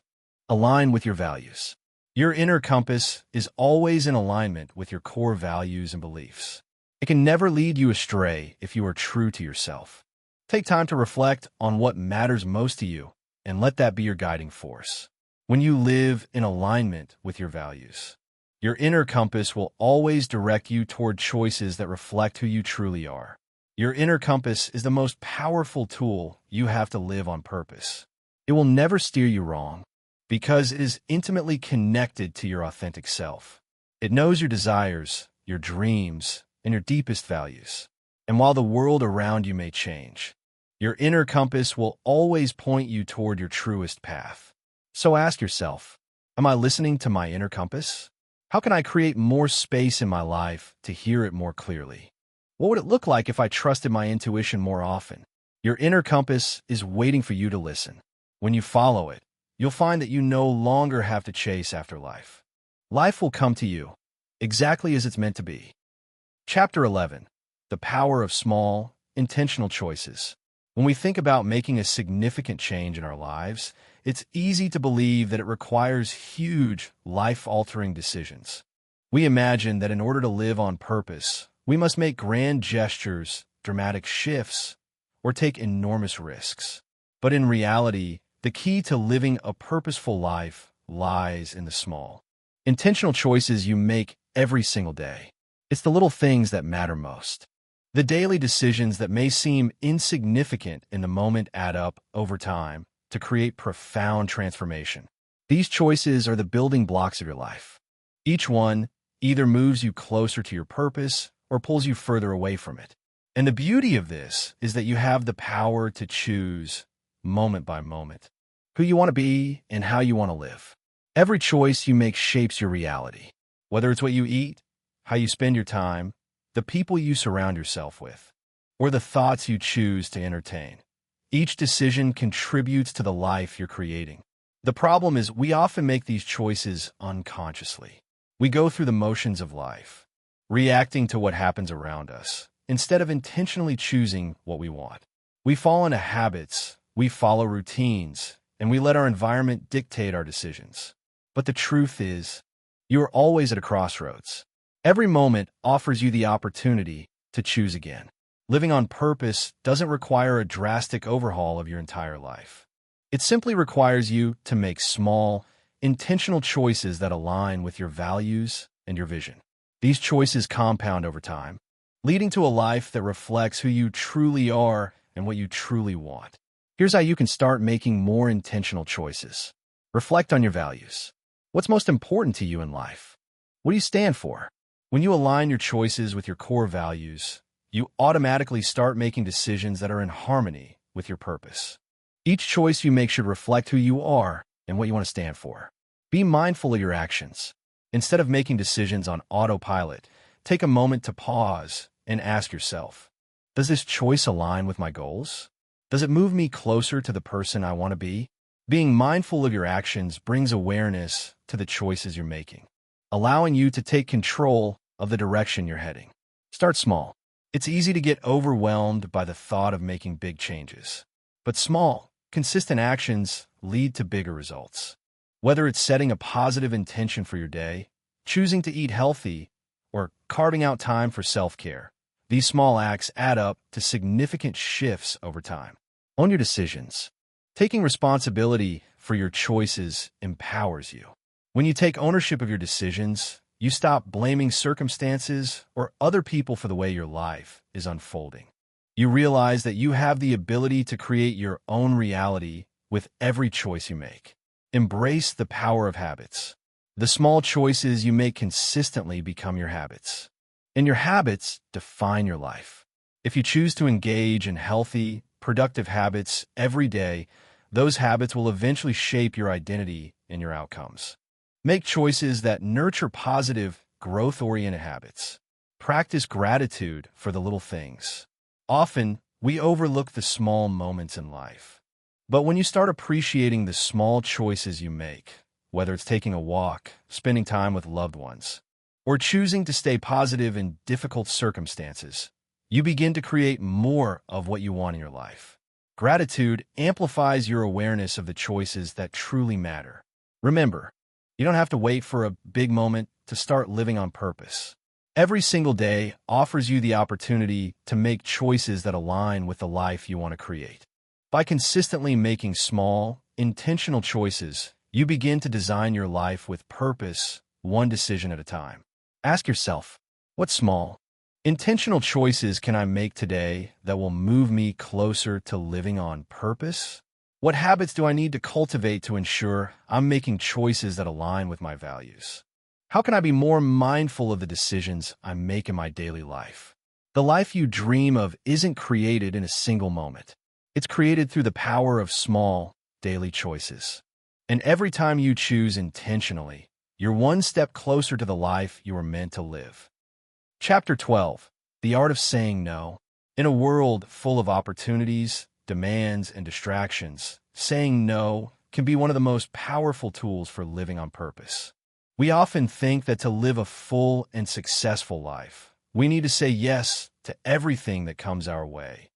Align with your values. Your inner compass is always in alignment with your core values and beliefs. It can never lead you astray if you are true to yourself. Take time to reflect on what matters most to you and let that be your guiding force. When you live in alignment with your values, your inner compass will always direct you toward choices that reflect who you truly are. Your inner compass is the most powerful tool you have to live on purpose. It will never steer you wrong because it is intimately connected to your authentic self. It knows your desires, your dreams, and your deepest values. And while the world around you may change, your inner compass will always point you toward your truest path. So ask yourself, am I listening to my inner compass? How can I create more space in my life to hear it more clearly? What would it look like if I trusted my intuition more often? Your inner compass is waiting for you to listen. When you follow it, you'll find that you no longer have to chase after life. Life will come to you, exactly as it's meant to be. Chapter 11. The Power of Small, Intentional Choices. When we think about making a significant change in our lives, it's easy to believe that it requires huge, life-altering decisions. We imagine that in order to live on purpose, we must make grand gestures, dramatic shifts, or take enormous risks. But in reality, the key to living a purposeful life lies in the small, intentional choices you make every single day. It's the little things that matter most. The daily decisions that may seem insignificant in the moment add up over time to create profound transformation. These choices are the building blocks of your life. Each one either moves you closer to your purpose or pulls you further away from it. And the beauty of this is that you have the power to choose, moment by moment, who you want to be and how you want to live. Every choice you make shapes your reality, whether it's what you eat, how you spend your time, the people you surround yourself with, or the thoughts you choose to entertain. Each decision contributes to the life you're creating. The problem is we often make these choices unconsciously. We go through the motions of life, reacting to what happens around us, instead of intentionally choosing what we want. We fall into habits, we follow routines, and we let our environment dictate our decisions. But the truth is, you are always at a crossroads. Every moment offers you the opportunity to choose again. Living on purpose doesn't require a drastic overhaul of your entire life. It simply requires you to make small, intentional choices that align with your values and your vision. These choices compound over time, leading to a life that reflects who you truly are and what you truly want. Here's how you can start making more intentional choices. Reflect on your values. What's most important to you in life? What do you stand for? When you align your choices with your core values, you automatically start making decisions that are in harmony with your purpose. Each choice you make should reflect who you are and what you want to stand for. Be mindful of your actions. Instead of making decisions on autopilot, take a moment to pause and ask yourself, does this choice align with my goals? Does it move me closer to the person I want to be? Being mindful of your actions brings awareness to the choices you're making, allowing you to take control of the direction you're heading. Start small. It's easy to get overwhelmed by the thought of making big changes. But small, consistent actions lead to bigger results. Whether it's setting a positive intention for your day, choosing to eat healthy, or carving out time for self-care, these small acts add up to significant shifts over time. Own your decisions. Taking responsibility for your choices empowers you. When you take ownership of your decisions, you stop blaming circumstances or other people for the way your life is unfolding. You realize that you have the ability to create your own reality with every choice you make. Embrace the power of habits. The small choices you make consistently become your habits. And your habits define your life. If you choose to engage in healthy, productive habits every day, those habits will eventually shape your identity and your outcomes. Make choices that nurture positive, growth-oriented habits. Practice gratitude for the little things. Often, we overlook the small moments in life. But when you start appreciating the small choices you make, whether it's taking a walk, spending time with loved ones, or choosing to stay positive in difficult circumstances, you begin to create more of what you want in your life. Gratitude amplifies your awareness of the choices that truly matter. Remember, you don't have to wait for a big moment to start living on purpose. Every single day offers you the opportunity to make choices that align with the life you want to create. By consistently making small, intentional choices, you begin to design your life with purpose, one decision at a time. Ask yourself, what small, intentional choices can I make today that will move me closer to living on purpose? What habits do I need to cultivate to ensure I'm making choices that align with my values? How can I be more mindful of the decisions I make in my daily life? The life you dream of isn't created in a single moment. It's created through the power of small, daily choices. And every time you choose intentionally, you're one step closer to the life you were meant to live. Chapter 12. The Art of Saying No. In a world full of opportunities, demands, and distractions, saying no can be one of the most powerful tools for living on purpose. We often think that to live a full and successful life, we need to say yes to everything that comes our way.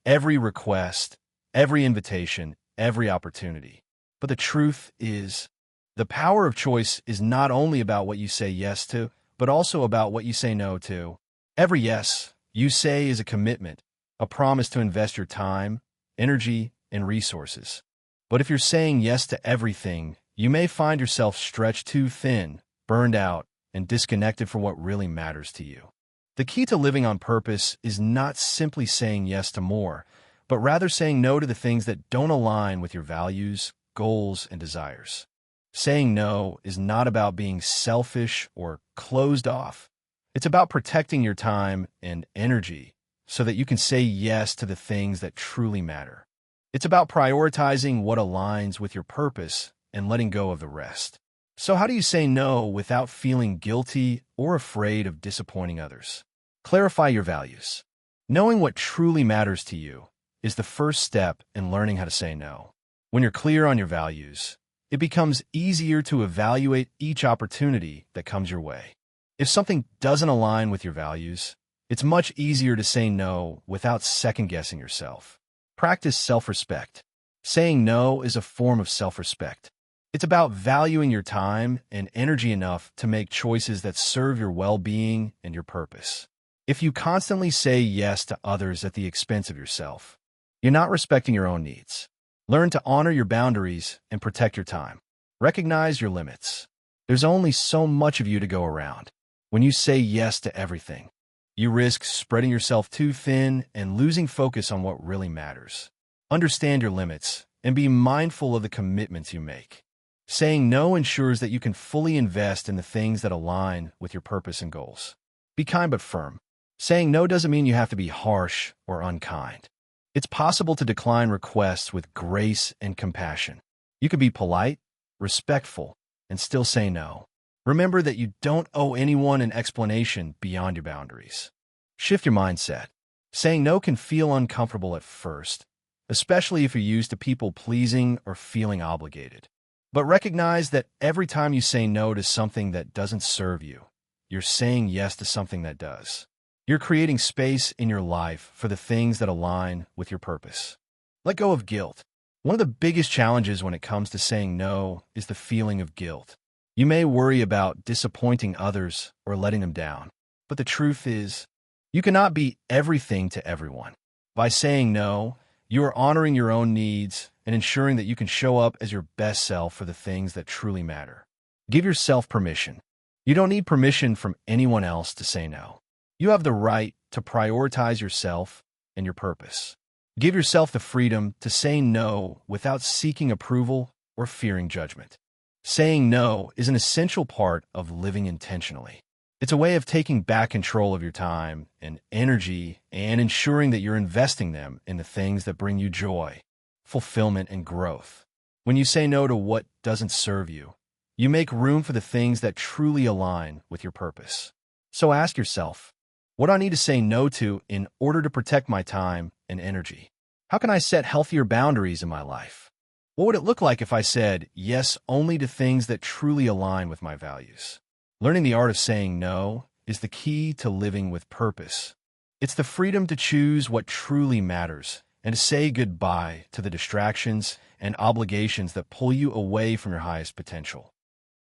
Every request, every invitation, every opportunity. But the truth is, the power of choice is not only about what you say yes to, but also about what you say no to. Every yes you say is a commitment, a promise to invest your time, energy, and resources. But if you're saying yes to everything, you may find yourself stretched too thin, burned out, and disconnected from what really matters to you. The key to living on purpose is not simply saying yes to more, but rather saying no to the things that don't align with your values, goals, and desires. Saying no is not about being selfish or closed off. It's about protecting your time and energy so that you can say yes to the things that truly matter. It's about prioritizing what aligns with your purpose and letting go of the rest. So how do you say no without feeling guilty or afraid of disappointing others? Clarify your values. Knowing what truly matters to you is the first step in learning how to say no. When you're clear on your values, it becomes easier to evaluate each opportunity that comes your way. If something doesn't align with your values, it's much easier to say no without second-guessing yourself. Practice self-respect. Saying no is a form of self-respect. It's about valuing your time and energy enough to make choices that serve your well-being and your purpose. If you constantly say yes to others at the expense of yourself, you're not respecting your own needs. Learn to honor your boundaries and protect your time. Recognize your limits. There's only so much of you to go around. When you say yes to everything, you risk spreading yourself too thin and losing focus on what really matters. Understand your limits and be mindful of the commitments you make. Saying no ensures that you can fully invest in the things that align with your purpose and goals. Be kind but firm. Saying no doesn't mean you have to be harsh or unkind. It's possible to decline requests with grace and compassion. You can be polite, respectful, and still say no. Remember that you don't owe anyone an explanation beyond your boundaries. Shift your mindset. Saying no can feel uncomfortable at first, especially if you're used to people pleasing or feeling obligated. But recognize that every time you say no to something that doesn't serve you, you're saying yes to something that does. You're creating space in your life for the things that align with your purpose. Let go of guilt. One of the biggest challenges when it comes to saying no is the feeling of guilt. You may worry about disappointing others or letting them down, but the truth is, you cannot be everything to everyone. By saying no, you are honoring your own needs and ensuring that you can show up as your best self for the things that truly matter. Give yourself permission. You don't need permission from anyone else to say no. You have the right to prioritize yourself and your purpose. Give yourself the freedom to say no without seeking approval or fearing judgment. Saying no is an essential part of living intentionally. It's a way of taking back control of your time and energy and ensuring that you're investing them in the things that bring you joy, fulfillment, and growth. When you say no to what doesn't serve you, you make room for the things that truly align with your purpose. So ask yourself, what do I need to say no to in order to protect my time and energy? How can I set healthier boundaries in my life? What would it look like if I said yes only to things that truly align with my values? Learning the art of saying no is the key to living with purpose. It's the freedom to choose what truly matters and to say goodbye to the distractions and obligations that pull you away from your highest potential.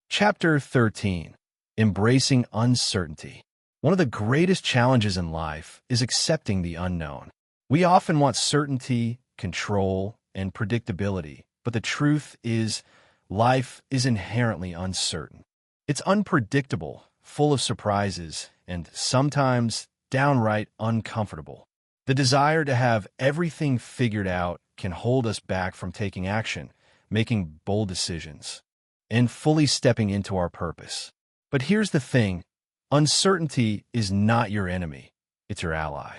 Chapter 13. Embracing Uncertainty. One of the greatest challenges in life is accepting the unknown. We often want certainty, control, and predictability, but the truth is, life is inherently uncertain. It's unpredictable, full of surprises, and sometimes downright uncomfortable. The desire to have everything figured out can hold us back from taking action, making bold decisions, and fully stepping into our purpose. But here's the thing. Uncertainty is not your enemy, it's your ally.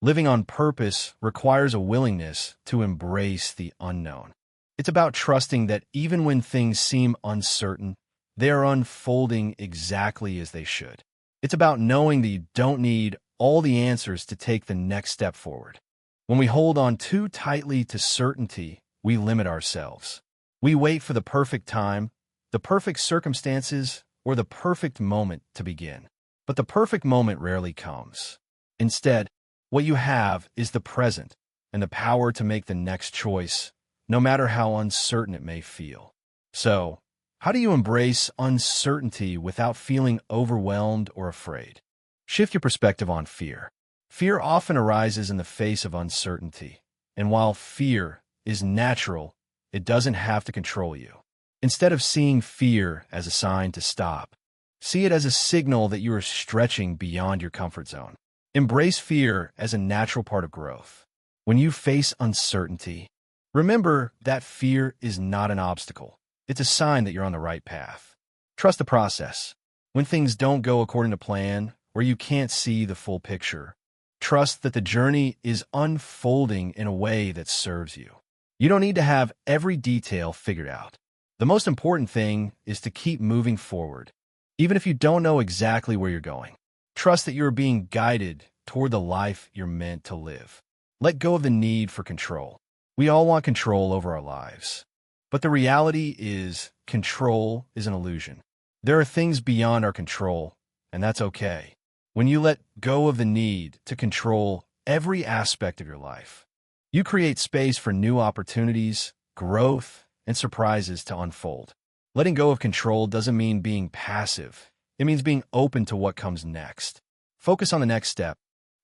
Living on purpose requires a willingness to embrace the unknown. It's about trusting that even when things seem uncertain, they are unfolding exactly as they should. It's about knowing that you don't need all the answers to take the next step forward. When we hold on too tightly to certainty, we limit ourselves. We wait for the perfect time, the perfect circumstances, or the perfect moment to begin. But the perfect moment rarely comes. Instead, what you have is the present and the power to make the next choice, no matter how uncertain it may feel. So, how do you embrace uncertainty without feeling overwhelmed or afraid? Shift your perspective on fear. Fear often arises in the face of uncertainty, and while fear is natural, it doesn't have to control you. Instead of seeing fear as a sign to stop, see it as a signal that you are stretching beyond your comfort zone. Embrace fear as a natural part of growth. When you face uncertainty, remember that fear is not an obstacle. It's a sign that you're on the right path. Trust the process. When things don't go according to plan, or you can't see the full picture, trust that the journey is unfolding in a way that serves you. You don't need to have every detail figured out. The most important thing is to keep moving forward, even if you don't know exactly where you're going. Trust that you're being guided toward the life you're meant to live. Let go of the need for control. We all want control over our lives. But the reality is, control is an illusion. There are things beyond our control, and that's okay. When you let go of the need to control every aspect of your life, you create space for new opportunities, growth, and surprises to unfold. Letting go of control doesn't mean being passive. It means being open to what comes next. Focus on the next step,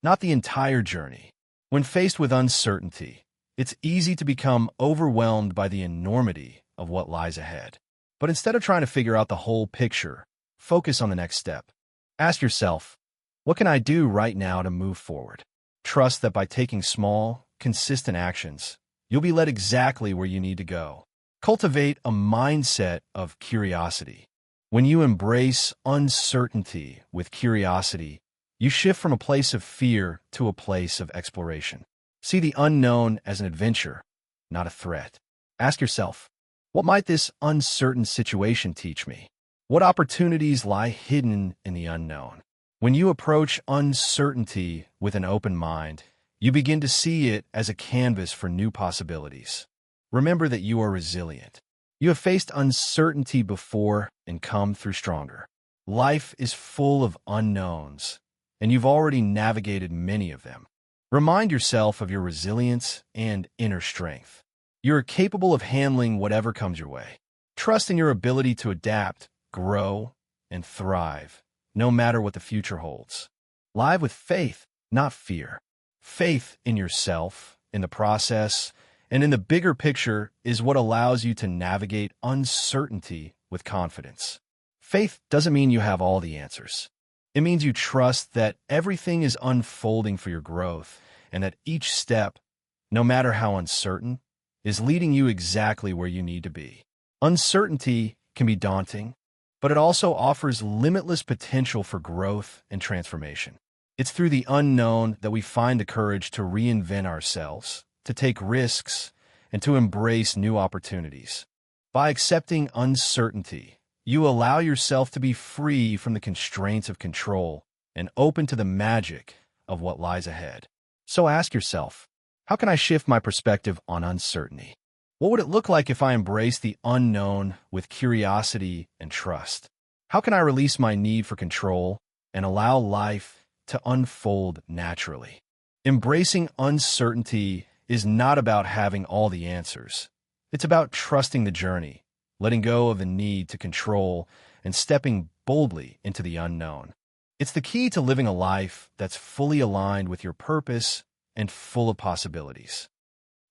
not the entire journey. When faced with uncertainty, it's easy to become overwhelmed by the enormity of what lies ahead. But instead of trying to figure out the whole picture, focus on the next step. Ask yourself, what can I do right now to move forward? Trust that by taking small, consistent actions, you'll be led exactly where you need to go. Cultivate a mindset of curiosity. When you embrace uncertainty with curiosity, you shift from a place of fear to a place of exploration. See the unknown as an adventure, not a threat. Ask yourself, what might this uncertain situation teach me? What opportunities lie hidden in the unknown? When you approach uncertainty with an open mind, you begin to see it as a canvas for new possibilities. Remember that you are resilient. You have faced uncertainty before and come through stronger. Life is full of unknowns, and you've already navigated many of them. Remind yourself of your resilience and inner strength. You're capable of handling whatever comes your way. Trust in your ability to adapt, grow, and thrive, no matter what the future holds. Live with faith, not fear. Faith in yourself, in the process, and in the bigger picture is what allows you to navigate uncertainty with confidence. Faith doesn't mean you have all the answers. It means you trust that everything is unfolding for your growth and that each step, no matter how uncertain, is leading you exactly where you need to be. Uncertainty can be daunting, but it also offers limitless potential for growth and transformation. It's through the unknown that we find the courage to reinvent ourselves, to take risks, and to embrace new opportunities. By accepting uncertainty, you allow yourself to be free from the constraints of control and open to the magic of what lies ahead. So ask yourself, how can I shift my perspective on uncertainty? What would it look like if I embrace the unknown with curiosity and trust? How can I release my need for control and allow life to unfold naturally? Embracing uncertainty is not about having all the answers. It's about trusting the journey, letting go of the need to control, and stepping boldly into the unknown. It's the key to living a life that's fully aligned with your purpose and full of possibilities.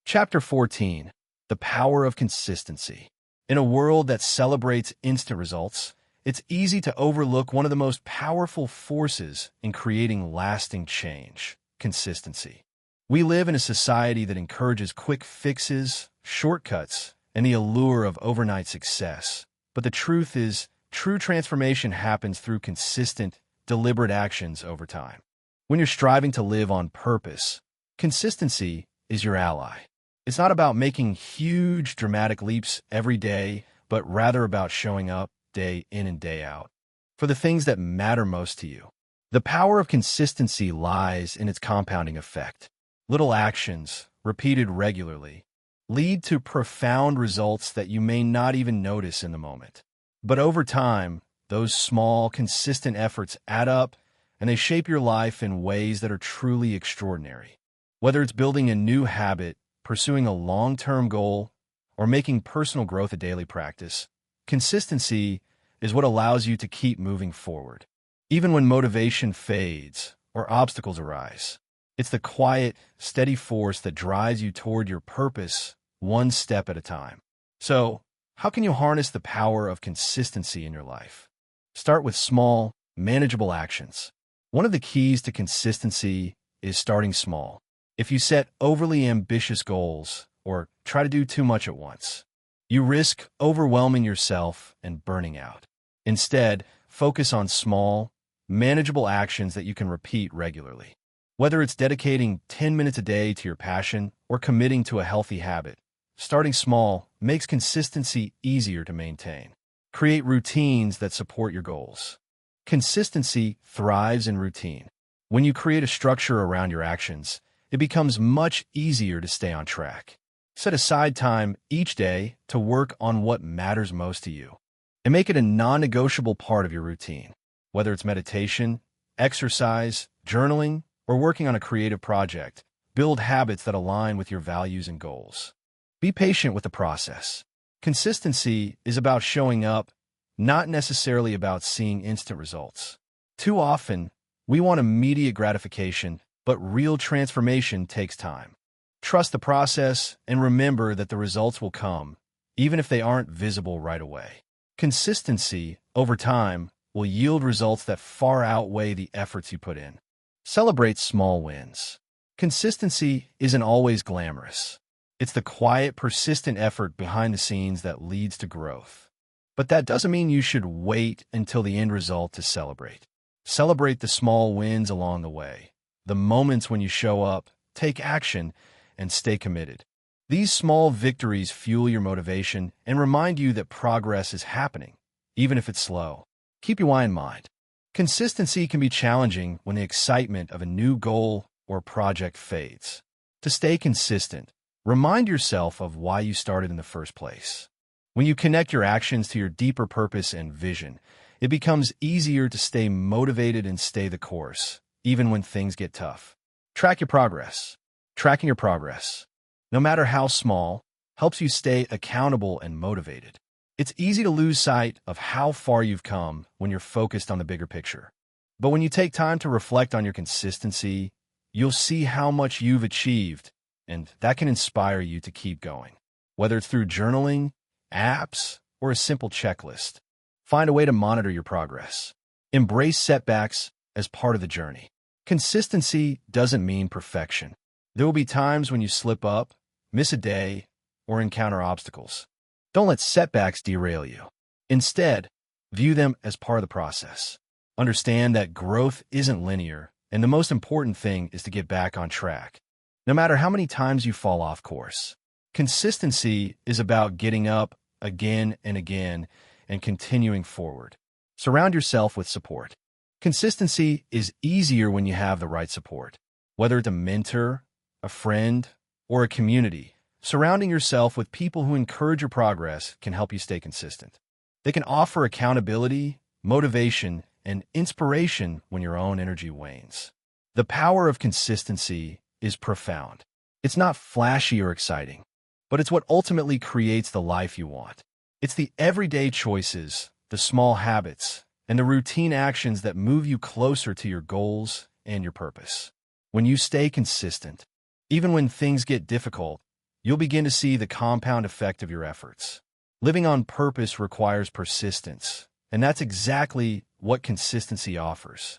Chapter 14. The Power of Consistency. In a world that celebrates instant results, it's easy to overlook one of the most powerful forces in creating lasting change: consistency. We live in a society that encourages quick fixes, shortcuts, and the allure of overnight success. But the truth is, true transformation happens through consistent, deliberate actions over time. When you're striving to live on purpose, consistency is your ally. It's not about making huge, dramatic leaps every day, but rather about showing up day in and day out for the things that matter most to you. The power of consistency lies in its compounding effect. Little actions, repeated regularly, lead to profound results that you may not even notice in the moment. But over time, those small, consistent efforts add up, and they shape your life in ways that are truly extraordinary. Whether it's building a new habit, pursuing a long-term goal, or making personal growth a daily practice, consistency is what allows you to keep moving forward. Even when motivation fades or obstacles arise, it's the quiet, steady force that drives you toward your purpose one step at a time. So, how can you harness the power of consistency in your life? Start with small, manageable actions. One of the keys to consistency is starting small. If you set overly ambitious goals or try to do too much at once, you risk overwhelming yourself and burning out. Instead, focus on small, manageable actions that you can repeat regularly. Whether it's dedicating 10 minutes a day to your passion or committing to a healthy habit, starting small makes consistency easier to maintain. Create routines that support your goals. Consistency thrives in routine. When you create a structure around your actions, it becomes much easier to stay on track. Set aside time each day to work on what matters most to you, and make it a non-negotiable part of your routine. Whether it's meditation, exercise, journaling, or working on a creative project, build habits that align with your values and goals. Be patient with the process. Consistency is about showing up, not necessarily about seeing instant results. Too often, we want immediate gratification, but real transformation takes time. Trust the process and remember that the results will come, even if they aren't visible right away. Consistency, over time, will yield results that far outweigh the efforts you put in. Celebrate small wins. Consistency isn't always glamorous. It's the quiet, persistent effort behind the scenes that leads to growth. But that doesn't mean you should wait until the end result to celebrate. Celebrate the small wins along the way, the moments when you show up, take action, and stay committed. These small victories fuel your motivation and remind you that progress is happening, even if it's slow. Keep your why in mind. Consistency can be challenging when the excitement of a new goal or project fades. To stay consistent, remind yourself of why you started in the first place. When you connect your actions to your deeper purpose and vision, It becomes easier to stay motivated and stay the course, even when things get tough. Track your progress. Tracking your progress, no matter how small, helps you stay accountable and motivated. It's easy to lose sight of how far you've come when you're focused on the bigger picture. But when you take time to reflect on your consistency, you'll see how much you've achieved, and that can inspire you to keep going. Whether it's through journaling, apps, or a simple checklist, find a way to monitor your progress. Embrace setbacks as part of the journey. Consistency doesn't mean perfection. There will be times when you slip up, miss a day, or encounter obstacles. Don't let setbacks derail you. Instead, view them as part of the process. Understand that growth isn't linear, and the most important thing is to get back on track. No matter how many times you fall off course, consistency is about getting up again and again and continuing forward. Surround yourself with support. Consistency is easier when you have the right support. Whether it's a mentor, a friend, or a community, surrounding yourself with people who encourage your progress can help you stay consistent. They can offer accountability, motivation, and inspiration when your own energy wanes. The power of consistency is profound. It's not flashy or exciting, but it's what ultimately creates the life you want. It's the everyday choices, the small habits, and the routine actions that move you closer to your goals and your purpose. When you stay consistent, even when things get difficult, you'll begin to see the compound effect of your efforts. Living on purpose requires persistence, and that's exactly what consistency offers.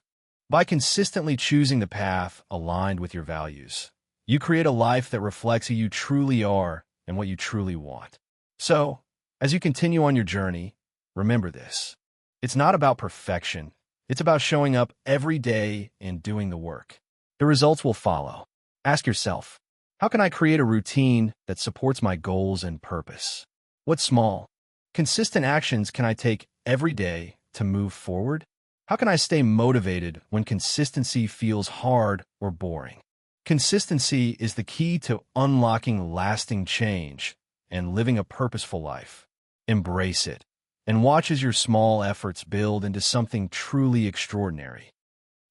By consistently choosing the path aligned with your values, you create a life that reflects who you truly are and what you truly want. So, as you continue on your journey, remember this. It's not about perfection. It's about showing up every day and doing the work. The results will follow. Ask yourself, how can I create a routine that supports my goals and purpose? What small, consistent actions can I take every day to move forward? How can I stay motivated when consistency feels hard or boring? Consistency is the key to unlocking lasting change and living a purposeful life. Embrace it, and watch as your small efforts build into something truly extraordinary.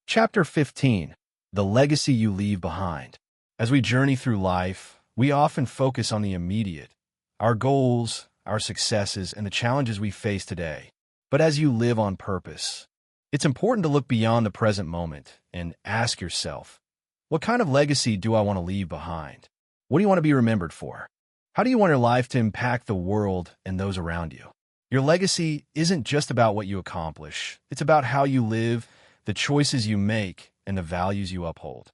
Chapter 15. The Legacy You Leave Behind. As we journey through life, we often focus on the immediate, our goals, our successes, and the challenges we face today. But as you live on purpose, it's important to look beyond the present moment and ask yourself, what kind of legacy do I want to leave behind? What do you want to be remembered for? How do you want your life to impact the world and those around you? Your legacy isn't just about what you accomplish. It's about how you live, the choices you make, and the values you uphold.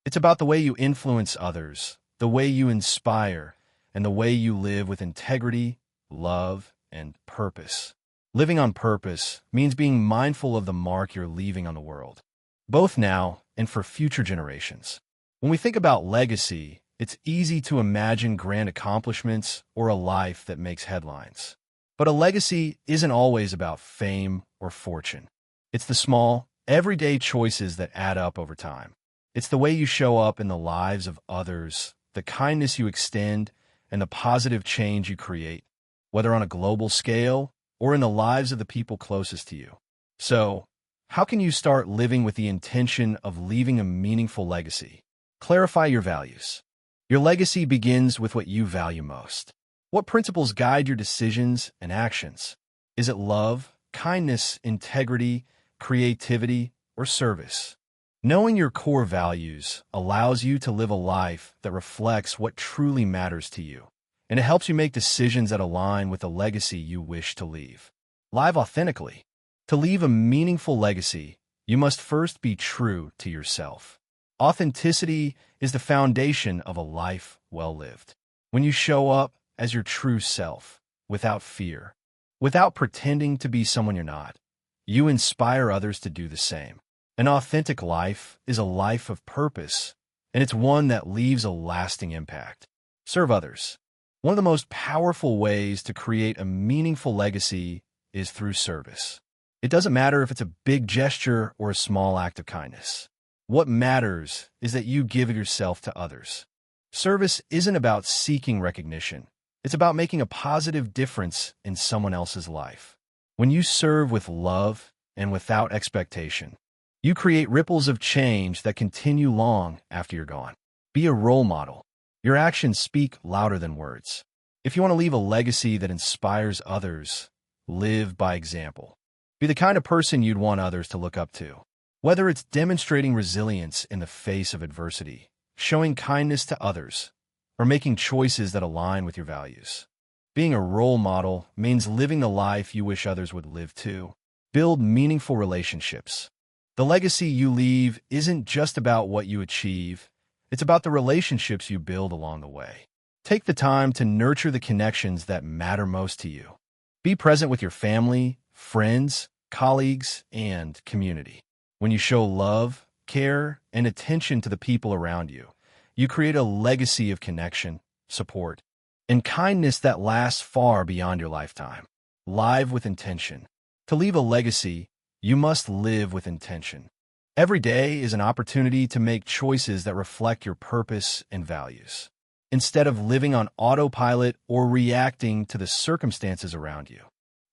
It's about the way you influence others, the way you inspire, and the way you live with integrity, love, and purpose. Living on purpose means being mindful of the mark you're leaving on the world, both now and for future generations. When we think about legacy, it's easy to imagine grand accomplishments or a life that makes headlines. But a legacy isn't always about fame or fortune. It's the small, everyday choices that add up over time. It's the way you show up in the lives of others, the kindness you extend, and the positive change you create, whether on a global scale or in the lives of the people closest to you. So, how can you start living with the intention of leaving a meaningful legacy? Clarify your values. Your legacy begins with what you value most. What principles guide your decisions and actions? Is it love, kindness, integrity, creativity, or service? Knowing your core values allows you to live a life that reflects what truly matters to you, and it helps you make decisions that align with the legacy you wish to leave. Live authentically. To leave a meaningful legacy, you must first be true to yourself. Authenticity is the foundation of a life well lived. When you show up as your true self, without fear, without pretending to be someone you're not, you inspire others to do the same. An authentic life is a life of purpose, and it's one that leaves a lasting impact. Serve others. One of the most powerful ways to create a meaningful legacy is through service. It doesn't matter if it's a big gesture or a small act of kindness. What matters is that you give yourself to others. Service isn't about seeking recognition. It's about making a positive difference in someone else's life. When you serve with love and without expectation, you create ripples of change that continue long after you're gone. Be a role model. Your actions speak louder than words. If you want to leave a legacy that inspires others, live by example. Be the kind of person you'd want others to look up to. Whether it's demonstrating resilience in the face of adversity, showing kindness to others, or making choices that align with your values. Being a role model means living the life you wish others would live too. Build meaningful relationships. The legacy you leave isn't just about what you achieve, it's about the relationships you build along the way. Take the time to nurture the connections that matter most to you. Be present with your family, friends, colleagues, and community. When you show love, care, and attention to the people around you, you create a legacy of connection, support, and kindness that lasts far beyond your lifetime. Live with intention. To leave a legacy, you must live with intention. Every day is an opportunity to make choices that reflect your purpose and values, instead of living on autopilot or reacting to the circumstances around you.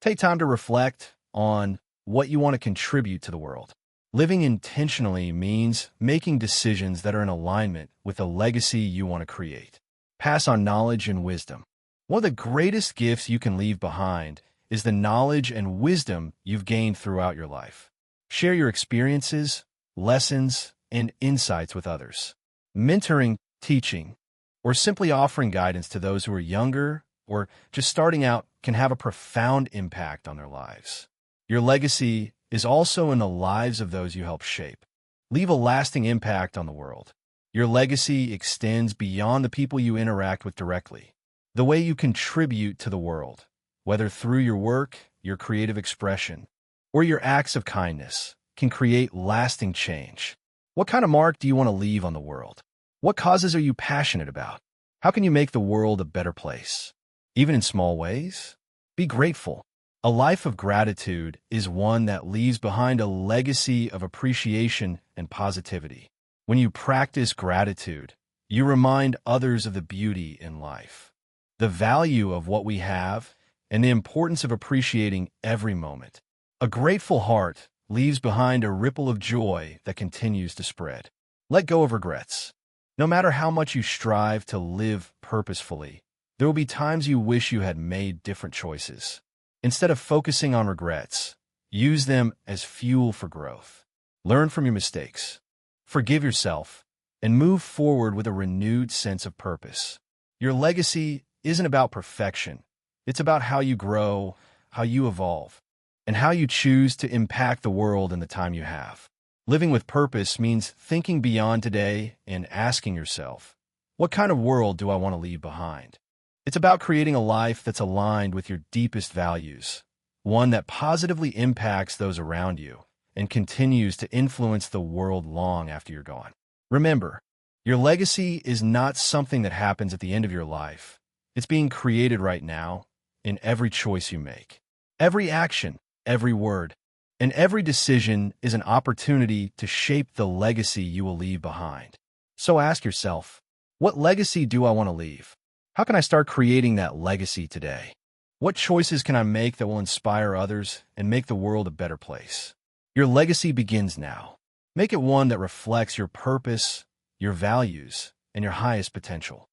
Take time to reflect on what you want to contribute to the world. Living intentionally means making decisions that are in alignment with the legacy you want to create. Pass on knowledge and wisdom. One of the greatest gifts you can leave behind is the knowledge and wisdom you've gained throughout your life. Share your experiences, lessons, and insights with others. Mentoring, teaching, or simply offering guidance to those who are younger or just starting out can have a profound impact on their lives. Your legacy is also in the lives of those you help shape. Leave a lasting impact on the world. Your legacy extends beyond the people you interact with directly. The way you contribute to the world, whether through your work, your creative expression, or your acts of kindness, can create lasting change. What kind of mark do you want to leave on the world? What causes are you passionate about? How can you make the world a better place? Even in small ways? Be grateful. A life of gratitude is one that leaves behind a legacy of appreciation and positivity. When you practice gratitude, you remind others of the beauty in life, the value of what we have, and the importance of appreciating every moment. A grateful heart leaves behind a ripple of joy that continues to spread. Let go of regrets. No matter how much you strive to live purposefully, there will be times you wish you had made different choices. Instead of focusing on regrets, use them as fuel for growth. Learn from your mistakes. Forgive yourself, and move forward with a renewed sense of purpose. Your legacy isn't about perfection. It's about how you grow, how you evolve, and how you choose to impact the world in the time you have. Living with purpose means thinking beyond today and asking yourself, what kind of world do I want to leave behind? It's about creating a life that's aligned with your deepest values, one that positively impacts those around you and continues to influence the world long after you're gone. Remember, your legacy is not something that happens at the end of your life. It's being created right now in every choice you make. Every action, every word, and every decision is an opportunity to shape the legacy you will leave behind. So ask yourself, what legacy do I want to leave? How can I start creating that legacy today? What choices can I make that will inspire others and make the world a better place? Your legacy begins now. Make it one that reflects your purpose, your values, and your highest potential.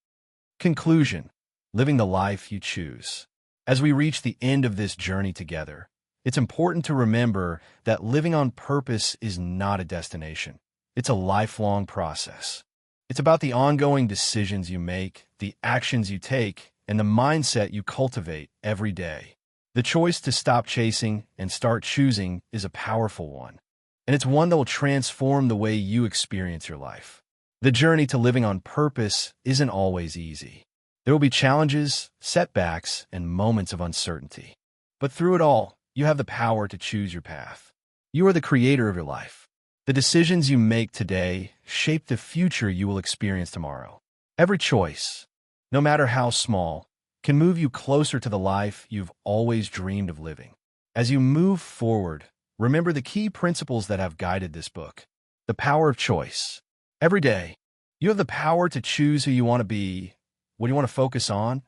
Conclusion: living the life you choose. As we reach the end of this journey together, it's important to remember that living on purpose is not a destination. It's a lifelong process. It's about the ongoing decisions you make, the actions you take, and the mindset you cultivate every day. The choice to stop chasing and start choosing is a powerful one, and it's one that will transform the way you experience your life. The journey to living on purpose isn't always easy. There will be challenges, setbacks, and moments of uncertainty. But through it all, you have the power to choose your path. You are the creator of your life. The decisions you make today shape the future you will experience tomorrow. Every choice, no matter how small, can move you closer to the life you've always dreamed of living. As you move forward, remember the key principles that have guided this book. The power of choice. Every day, you have the power to choose who you want to be, what you want to focus on,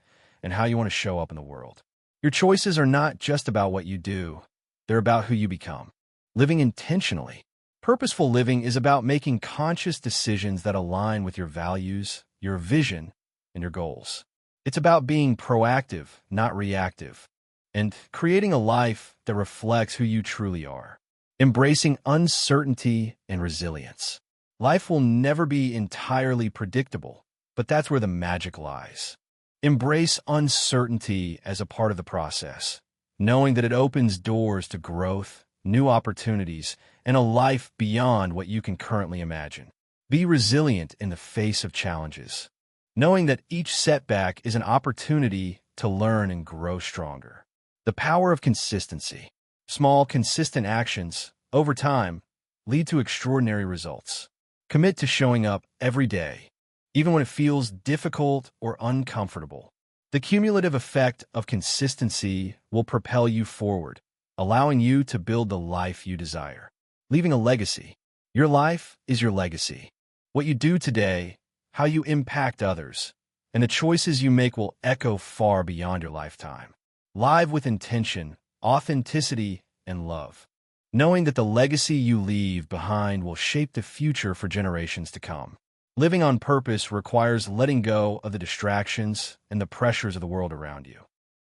and how you want to show up in the world. Your choices are not just about what you do. They're about who you become. Living intentionally. Purposeful living is about making conscious decisions that align with your values, your vision, and your goals. It's about being proactive, not reactive, and creating a life that reflects who you truly are. Embracing uncertainty and resilience. Life will never be entirely predictable, but that's where the magic lies. Embrace uncertainty as a part of the process, knowing that it opens doors to growth, new opportunities, and a life beyond what you can currently imagine. Be resilient in the face of challenges, knowing that each setback is an opportunity to learn and grow stronger. The power of consistency. Small, consistent actions, over time, lead to extraordinary results. Commit to showing up every day, even when it feels difficult or uncomfortable. The cumulative effect of consistency will propel you forward, allowing you to build the life you desire. Leaving a legacy. Your life is your legacy. What you do today, how you impact others, and the choices you make will echo far beyond your lifetime. Live with intention, authenticity, and love, knowing that the legacy you leave behind will shape the future for generations to come. Living on purpose requires letting go of the distractions and the pressures of the world around you.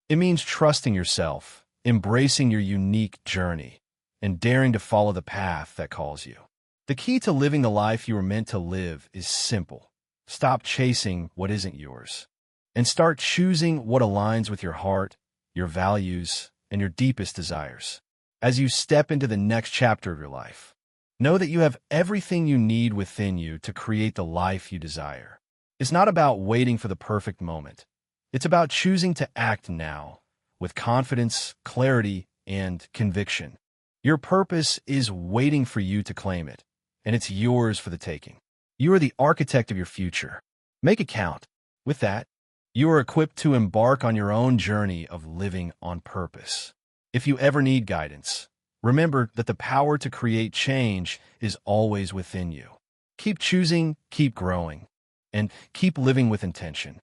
It means trusting yourself, embracing your unique journey, and daring to follow the path that calls you. The key to living the life you were meant to live is simple. Stop chasing what isn't yours, and start choosing what aligns with your heart, your values, and your deepest desires. As you step into the next chapter of your life, know that you have everything you need within you to create the life you desire. It's not about waiting for the perfect moment. It's about choosing to act now, with confidence, clarity, and conviction. Your purpose is waiting for you to claim it, and it's yours for the taking. You are the architect of your future. Make it count. With that, you are equipped to embark on your own journey of living on purpose. If you ever need guidance, remember that the power to create change is always within you. Keep choosing, keep growing, and keep living with intention.